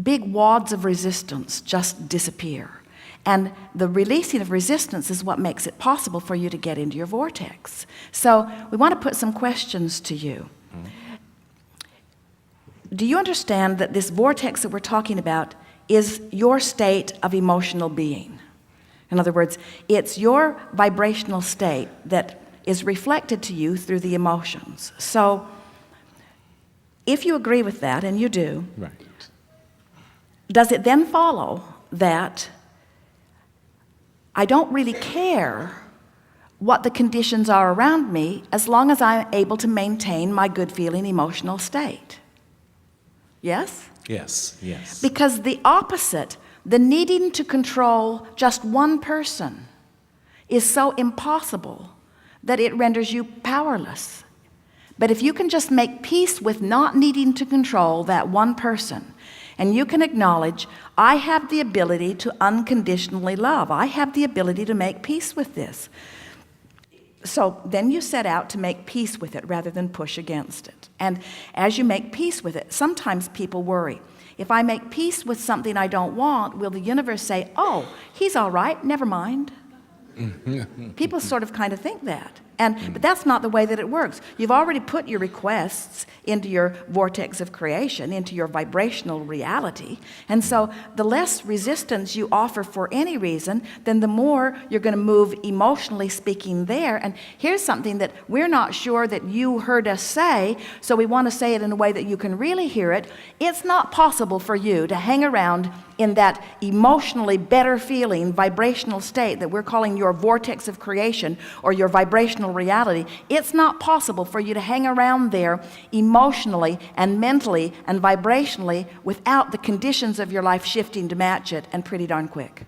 big wads of resistance just disappear. And the releasing of resistance is what makes it possible for you to get into your vortex. So we want to put some questions to you. Do you understand that this vortex that we're talking about is your state of emotional being? In other words, it's your vibrational state that is reflected to you through the emotions. So if you agree with that, and you do, Right. does it then follow that I don't really care what the conditions are around me as long as I'm able to maintain my good feeling emotional state? Yes? Yes, yes. Because the opposite, the needing to control just one person, is so impossible that it renders you powerless. But if you can just make peace with not needing to control that one person, and you can acknowledge, I have the ability to unconditionally love. I have the ability to make peace with this. So then you set out to make peace with it rather than push against it. And as you make peace with it, sometimes people worry. If I make peace with something I don't want, will the universe say, oh, he's all right, never mind? People sort of kind of think that. But that's not the way that it works. You've already put your requests into your vortex of creation, into your vibrational reality. And so the less resistance you offer for any reason, then the more you're going to move emotionally speaking there. And here's something that we're not sure that you heard us say, so we want to say it in a way that you can really hear it. It's not possible for you to hang around in that emotionally better feeling vibrational state that we're calling your vortex of creation or your vibrational reality. It's not possible for you to hang around there emotionally and mentally and vibrationally without the conditions of your life shifting to match it, and pretty darn quick.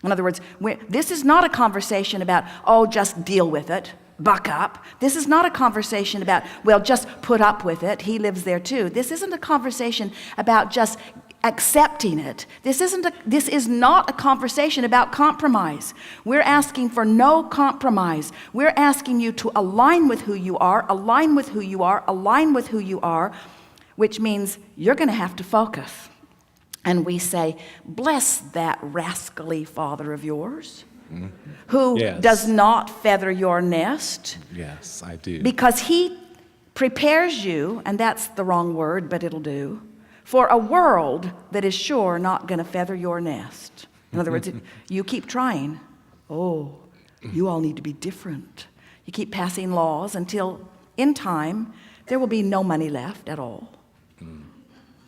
In other words, this is not a conversation about, oh, just deal with it, buck up. This is not a conversation about, well, just put up with it. He lives there too. This isn't a conversation about just accepting it. This is not a conversation about compromise. We're asking for no compromise. We're asking you to align with who you are, align with who you are, align with who you are, which means you're going to have to focus. And we say, bless that rascally father of yours, who does not feather your nest. Yes, I do. Because he prepares you, and that's the wrong word, but it'll do, for a world that is sure not going to feather your nest. In other words, you keep trying. Oh, you all need to be different. You keep passing laws until, in time, there will be no money left at all.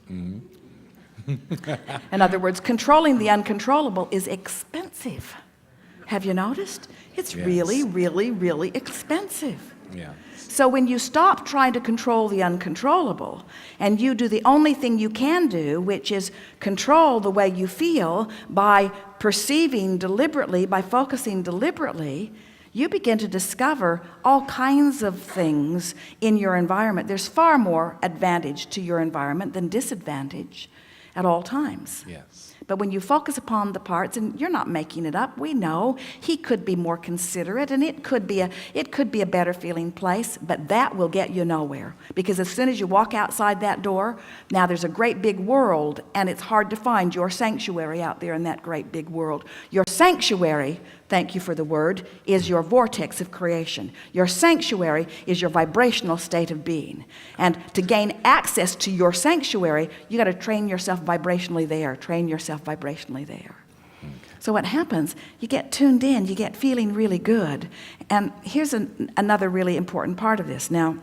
In other words, controlling the uncontrollable is expensive. Have you noticed? It's really, really, really expensive. Yeah. So when you stop trying to control the uncontrollable and you do the only thing you can do, which is control the way you feel by perceiving deliberately, by focusing deliberately, you begin to discover all kinds of things in your environment. There's far more advantage to your environment than disadvantage at all times. Yes. But when you focus upon the parts, and you're not making it up, we know he could be more considerate, and it could be a better feeling place, but that will get you nowhere. Because as soon as you walk outside that door, now there's a great big world, and it's hard to find your sanctuary out there in that great big world. Your sanctuary, thank you for the word, is your vortex of creation. Your sanctuary is your vibrational state of being. And to gain access to your sanctuary, you got to train yourself vibrationally there. Train yourself vibrationally there. Okay. So what happens, you get tuned in, you get feeling really good. And here's another really important part of this. Now,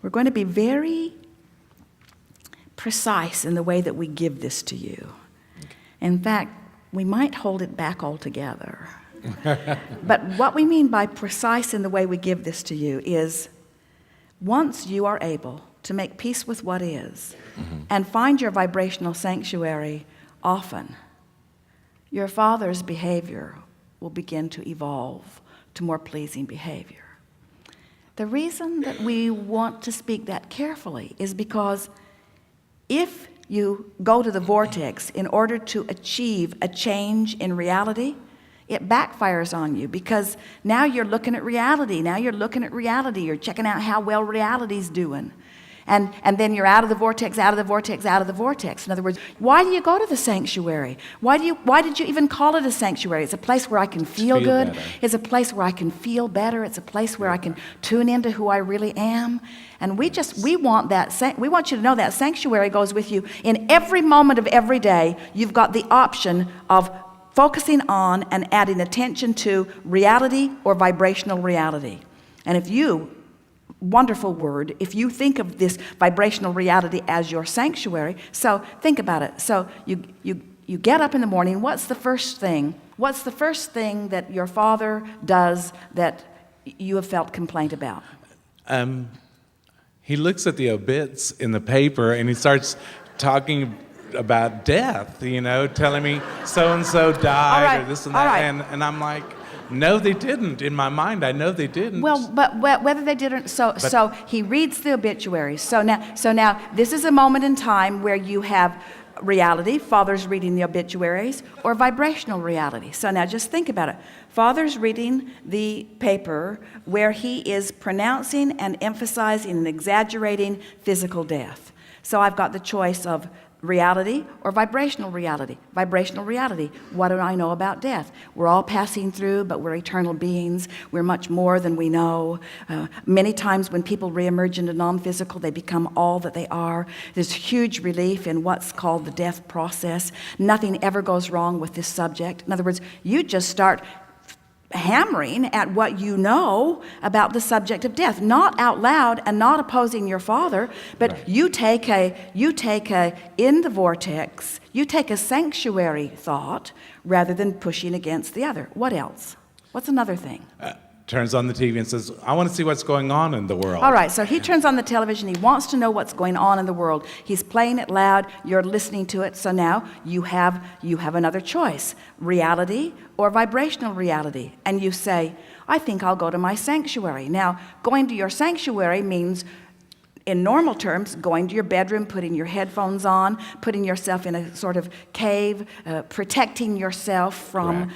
we're going to be very precise in the way that we give this to you. Okay. In fact, we might hold it back altogether. But what we mean by precise in the way we give this to you is once you are able to make peace with what is and find your vibrational sanctuary often, your Father's behavior will begin to evolve to more pleasing behavior. The reason that we want to speak that carefully is because if you go to the vortex in order to achieve a change in reality, it backfires on you because now you're looking at reality. You're checking out how well reality's doing. And then you're out of the vortex, out of the vortex, out of the vortex. In other words, why do you go to the sanctuary? Why did you even call it a sanctuary? It's a place where I can feel good. Better. It's a place where I can feel better. It's a place where I can tune into who I really am. And we want you to know that sanctuary goes with you in every moment of every day. You've got the option of focusing on and adding attention to reality or vibrational reality. And if you think of this vibrational reality as your sanctuary, so think about it. So you get up in the morning, what's the first thing that your Father does that you have felt complaint about? He looks at the obits in the paper and he starts talking about death, telling me so-and-so died or this and that. And I'm like, no, they didn't. In my mind, I know they didn't. Well, but whether they didn't, so he reads the obituaries. So now this is a moment in time where you have reality, Father's reading the obituaries, or vibrational reality. So now just think about it. Father's reading the paper where he is pronouncing and emphasizing and exaggerating physical death. So I've got the choice of reality or vibrational reality? Vibrational reality. What do I know about death? We're all passing through, but we're eternal beings. We're much more than we know. Many times when people reemerge into non-physical, they become all that they are. There's huge relief in what's called the death process. Nothing ever goes wrong with this subject. In other words, you just start hammering at what you know about the subject of death, not out loud and not opposing your father, but right. you take a in the vortex, you take a sanctuary thought rather than pushing against the other. What else? What's another thing? Turns on the TV and says, I want to see what's going on in the world. All right, so he turns on the television. He wants to know what's going on in the world. He's playing it loud. You're listening to it. So now you have another choice, reality or vibrational reality. And you say, I think I'll go to my sanctuary. Now, going to your sanctuary means, in normal terms, going to your bedroom, putting your headphones on, putting yourself in a sort of cave, protecting yourself from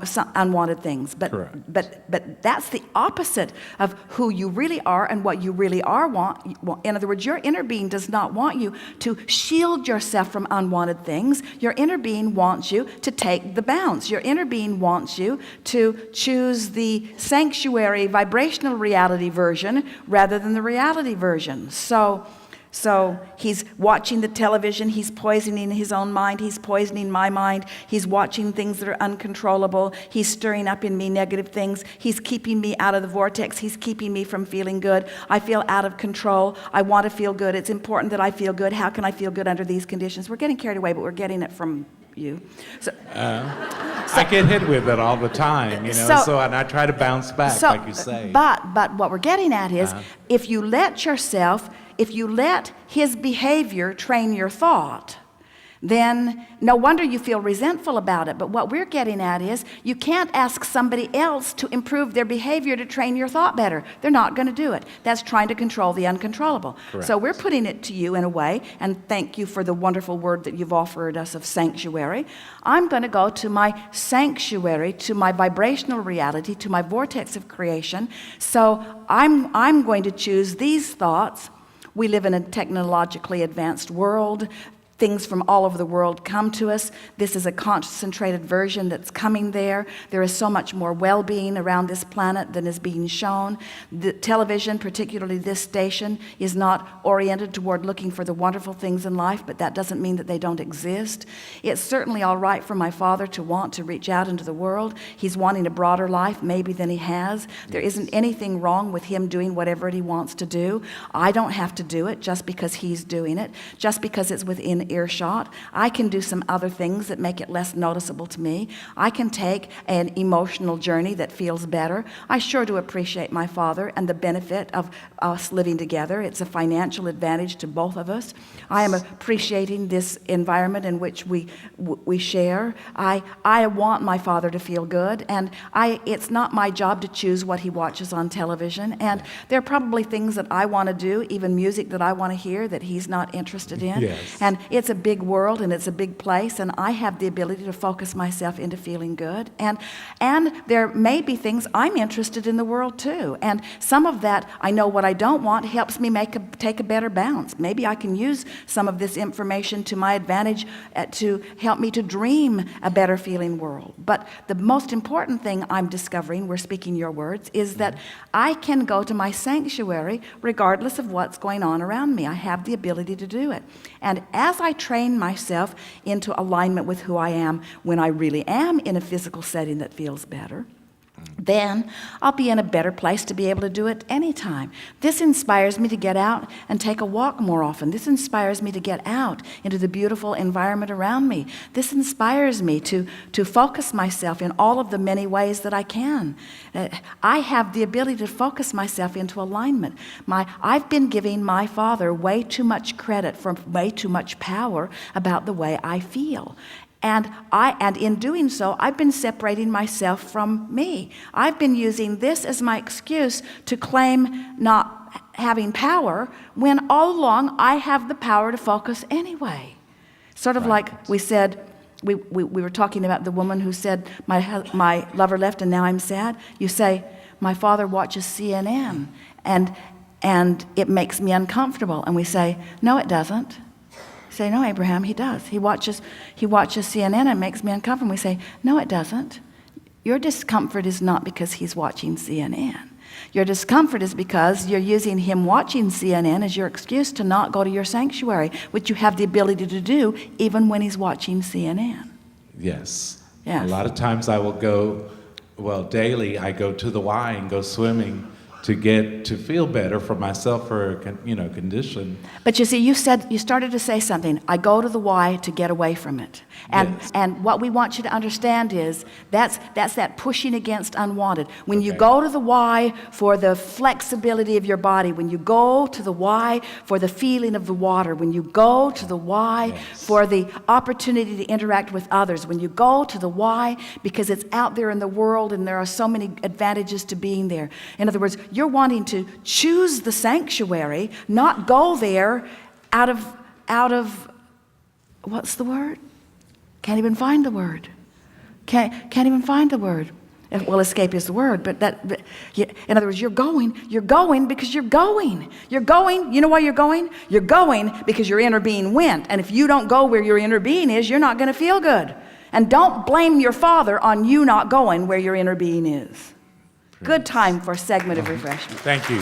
some unwanted things. But that's the opposite of who you really are and what you really are want. In other words, your inner being does not want you to shield yourself from unwanted things. Your inner being wants you to take the bounce. Your inner being wants you to choose the sanctuary vibrational reality version rather than the reality version. So he's watching the television, he's poisoning his own mind, he's poisoning my mind, he's watching things that are uncontrollable, he's stirring up in me negative things, he's keeping me out of the vortex, he's keeping me from feeling good. I feel out of control, I want to feel good, it's important that I feel good. How can I feel good under these conditions? We're getting carried away, but we're getting it from you. I get hit with it all the time, and I try to bounce back, like you say. But what we're getting at is, if you let his behavior train your thought, then no wonder you feel resentful about it. But what we're getting at is, you can't ask somebody else to improve their behavior to train your thought better. They're not going to do it. That's trying to control the uncontrollable. Correct. So we're putting it to you in a way, and thank you for the wonderful word that you've offered us of sanctuary. I'm going to go to my sanctuary, to my vibrational reality, to my vortex of creation. So I'm going to choose these thoughts. We live in a technologically advanced world. Things from all over the world come to us. This is a concentrated version that's coming there. There is so much more well-being around this planet than is being shown. The television, particularly this station, is not oriented toward looking for the wonderful things in life, but that doesn't mean that they don't exist. It's certainly all right for my father to want to reach out into the world. He's wanting a broader life maybe than he has. There isn't anything wrong with him doing whatever he wants to do. I don't have to do it just because he's doing it, just because it's within earshot. I can do some other things that make it less noticeable to me. I can take an emotional journey that feels better. I sure do appreciate my father and the benefit of us living together. It's a financial advantage to both of us. I am appreciating this environment in which we share. I want my father to feel good, and it's not my job to choose what he watches on television. And there are probably things that I want to do, even music that I want to hear, that he's not interested in. Yes. And it's a big world and it's a big place, and I have the ability to focus myself into feeling good. And there may be things I'm interested in the world too. And some of that, I know what I don't want, helps me take a better bounce. Maybe I can use some of this information to my advantage to help me to dream a better feeling world. But the most important thing I'm discovering, we're speaking your words, is that I can go to my sanctuary regardless of what's going on around me. I have the ability to do it. And as I train myself into alignment with who I am when I really am in a physical setting that feels better, then I'll be in a better place to be able to do it anytime. This inspires me to get out and take a walk more often. This inspires me to get out into the beautiful environment around me. This inspires me to focus myself in all of the many ways that I can. I have the ability to focus myself into alignment. I've been giving my father way too much credit for way too much power about the way I feel. And in doing so, I've been separating myself from me. I've been using this as my excuse to claim not having power, when all along I have the power to focus anyway. Sort of like we said, we were talking about the woman who said, my lover left and now I'm sad. You say, my father watches CNN and it makes me uncomfortable. And we say, no, it doesn't. say, no, Abraham, he does. He watches CNN and makes me uncomfortable. We say, no, it doesn't. Your discomfort is not because he's watching CNN. Your discomfort is because you're using him watching CNN as your excuse to not go to your sanctuary, which you have the ability to do even when he's watching CNN. Yes. Yes. A lot of times I will go, well, daily I go to the Y and go swimming to feel better for myself for a condition. But you see, you started to say something. I go to the Y to get away from it. Yes. And what we want you to understand is that's that pushing against unwanted. When you Okay. go to the Y for the flexibility of your body, when you go to the Y for the feeling of the water, when you go to the Y Yes. for the opportunity to interact with others, when you go to the Y because it's out there in the world and there are so many advantages to being there. In other words, you're wanting to choose the sanctuary, not go there out of what's the word? Can't even find the word. Can't even find the word. Well, escape is the word, but in other words, you're going because you're going. You're going, you know why you're going? You're going because your inner being went. And if you don't go where your inner being is, you're not going to feel good. And don't blame your Father on you not going where your inner being is. Good time for a segment of refreshment. Thank you.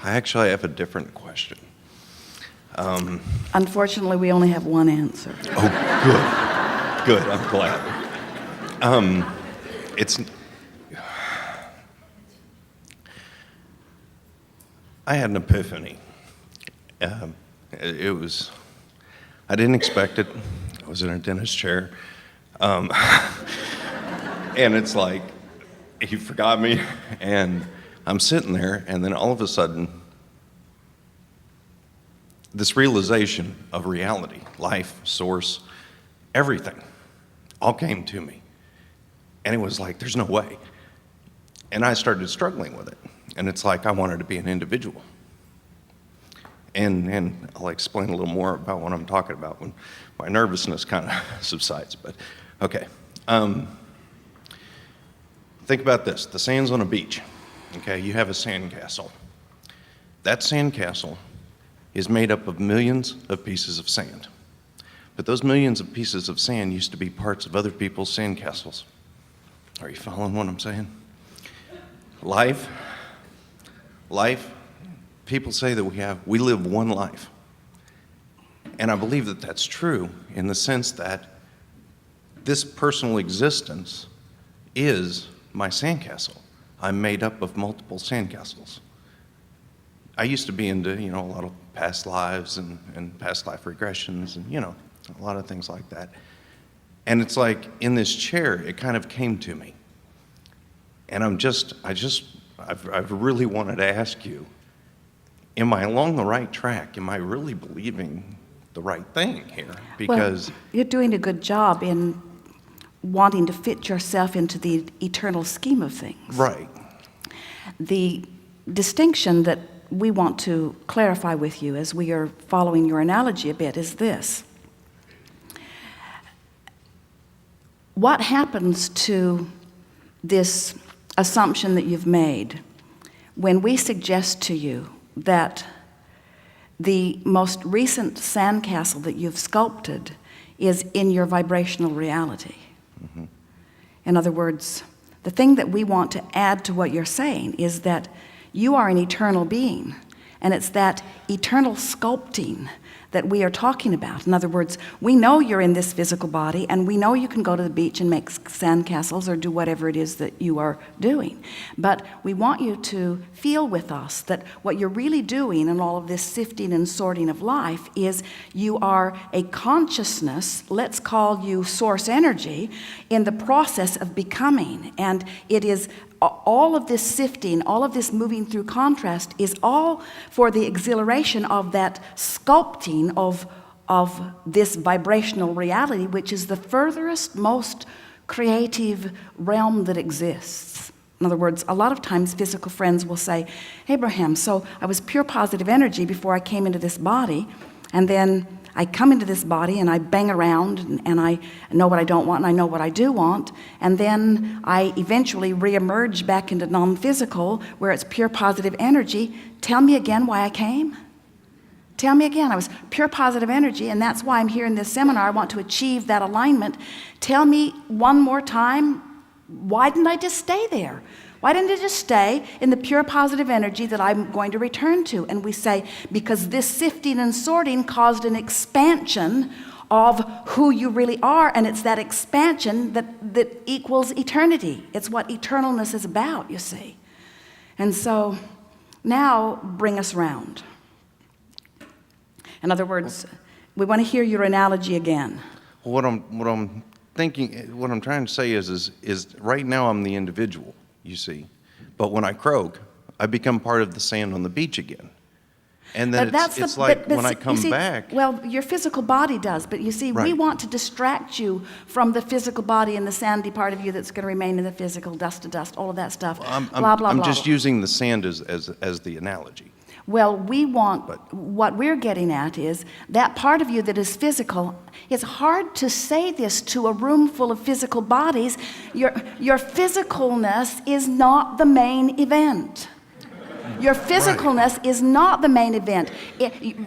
I actually have a different question. Unfortunately, we only have one answer. Oh, good. Good, I'm glad. I had an epiphany. I didn't expect it. I was in a dentist chair. And it's like, he forgot me, and I'm sitting there, and then all of a sudden, this realization of reality, life, source, everything, all came to me. And it was like, there's no way. And I started struggling with it. And it's like, I wanted to be an individual. And I'll explain a little more about what I'm talking about when my nervousness kind of subsides. But, okay. Think about this. The sand's on a beach. Okay, you have a sandcastle. That sandcastle is made up of millions of pieces of sand. But those millions of pieces of sand used to be parts of other people's sandcastles. Are you following what I'm saying? Life, people say that we live one life. And I believe that that's true in the sense that this personal existence is my sandcastle. I'm made up of multiple sandcastles. I used to be into, a lot of past lives and past life regressions and, a lot of things like that. And it's like in this chair, it kind of came to me. And I've really wanted to ask you, am I along the right track? Am I really believing the right thing here? Because well, you're doing a good job in wanting to fit yourself into the eternal scheme of things. Right. The distinction that we want to clarify with you as we are following your analogy a bit is this. What happens to this assumption that you've made when we suggest to you that the most recent sandcastle that you've sculpted is in your vibrational reality? Mm-hmm. In other words, the thing that we want to add to what you're saying is that you are an eternal being, and it's that eternal sculpting that we are talking about. In other words, we know you're in this physical body, and we know you can go to the beach and make sandcastles or do whatever it is that you are doing. But we want you to feel with us that what you're really doing in all of this sifting and sorting of life is you are a consciousness, let's call you source energy, in the process of becoming. And it is all of this sifting, all of this moving through contrast is all for the exhilaration of that sculpting of this vibrational reality, which is the furthest, most creative realm that exists. In other words, a lot of times physical friends will say, Abraham, so I was pure positive energy before I came into this body, And then I come into this body and I bang around and I know what I don't want and I know what I do want. And then I eventually reemerge back into non-physical where it's pure positive energy. Tell me again why I came. Tell me again. I was pure positive energy, and that's why I'm here in this seminar. I want to achieve that alignment. Tell me one more time, why didn't I just stay there? Why didn't I just stay in the pure positive energy that I'm going to return to? And we say, because this sifting and sorting caused an expansion of who you really are, and it's that expansion that equals eternity. It's what eternalness is about, you see. And so now bring us round. In other words, we want to hear your analogy again. What I'm thinking, what I'm trying to say is right now I'm the individual, you see. But when I croak, I become part of the sand on the beach again. And then it's like when I come back. Well, your physical body does, but you see, we want to distract you from the physical body and the sandy part of you that's going to remain in the physical, dust to dust, all of that stuff. I'm just using the sand as the analogy. Well, what we're getting at is that part of you that is physical. It's hard to say this to a room full of physical bodies. Your physicalness is not the main event. Your physicalness is not the main event.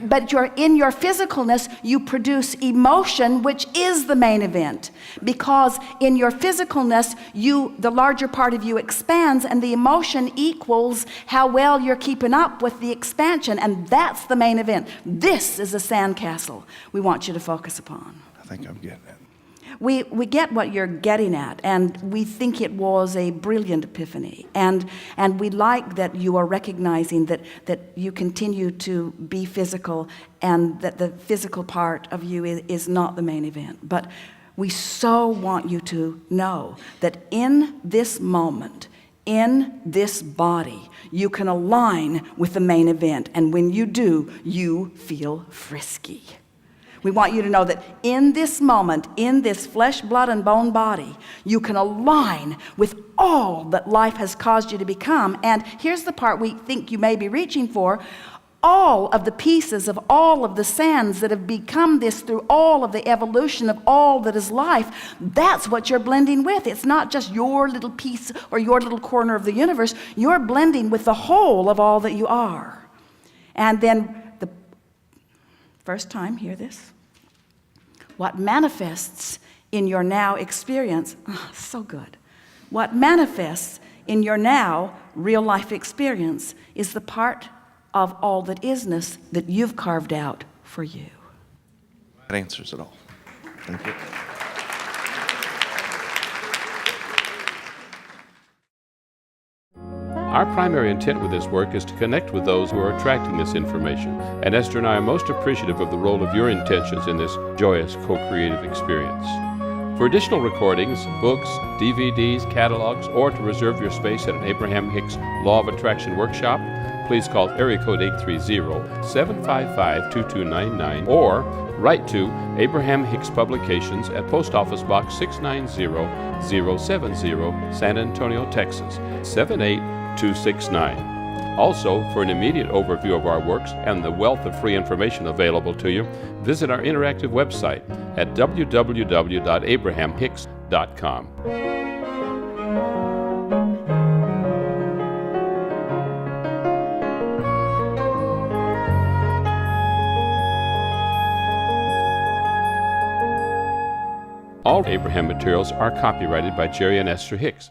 But in your physicalness, you produce emotion, which is the main event. Because in your physicalness, the larger part of you expands, and the emotion equals how well you're keeping up with the expansion. And that's the main event. This is a sandcastle we want you to focus upon. I think I'm getting it. We get what you're getting at, and we think it was a brilliant epiphany. And we like that you are recognizing that you continue to be physical and that the physical part of you is not the main event. But we so want you to know that in this moment, in this body, you can align with the main event. And when you do, you feel frisky. We want you to know that in this moment, in this flesh, blood, and bone body, you can align with all that life has caused you to become. And here's the part we think you may be reaching for. All of the pieces of all of the sands that have become this through all of the evolution of all that is life, that's what you're blending with. It's not just your little piece or your little corner of the universe. You're blending with the whole of all that you are. And then the first time, hear this. What manifests in your now experience, so good. What manifests in your now real life experience is the part of all that isness that you've carved out for you. That answers it all. Thank you. Our primary intent with this work is to connect with those who are attracting this information, and Esther and I are most appreciative of the role of your intentions in this joyous co-creative experience. For additional recordings, books, DVDs, catalogs, or to reserve your space at an Abraham Hicks Law of Attraction workshop, please call area code 830-755-2299 or write to Abraham Hicks Publications at Post Office Box 690070, San Antonio, Texas 78269. Also, for an immediate overview of our works and the wealth of free information available to you, visit our interactive website at www.abrahamhicks.com. All Abraham materials are copyrighted by Jerry and Esther Hicks.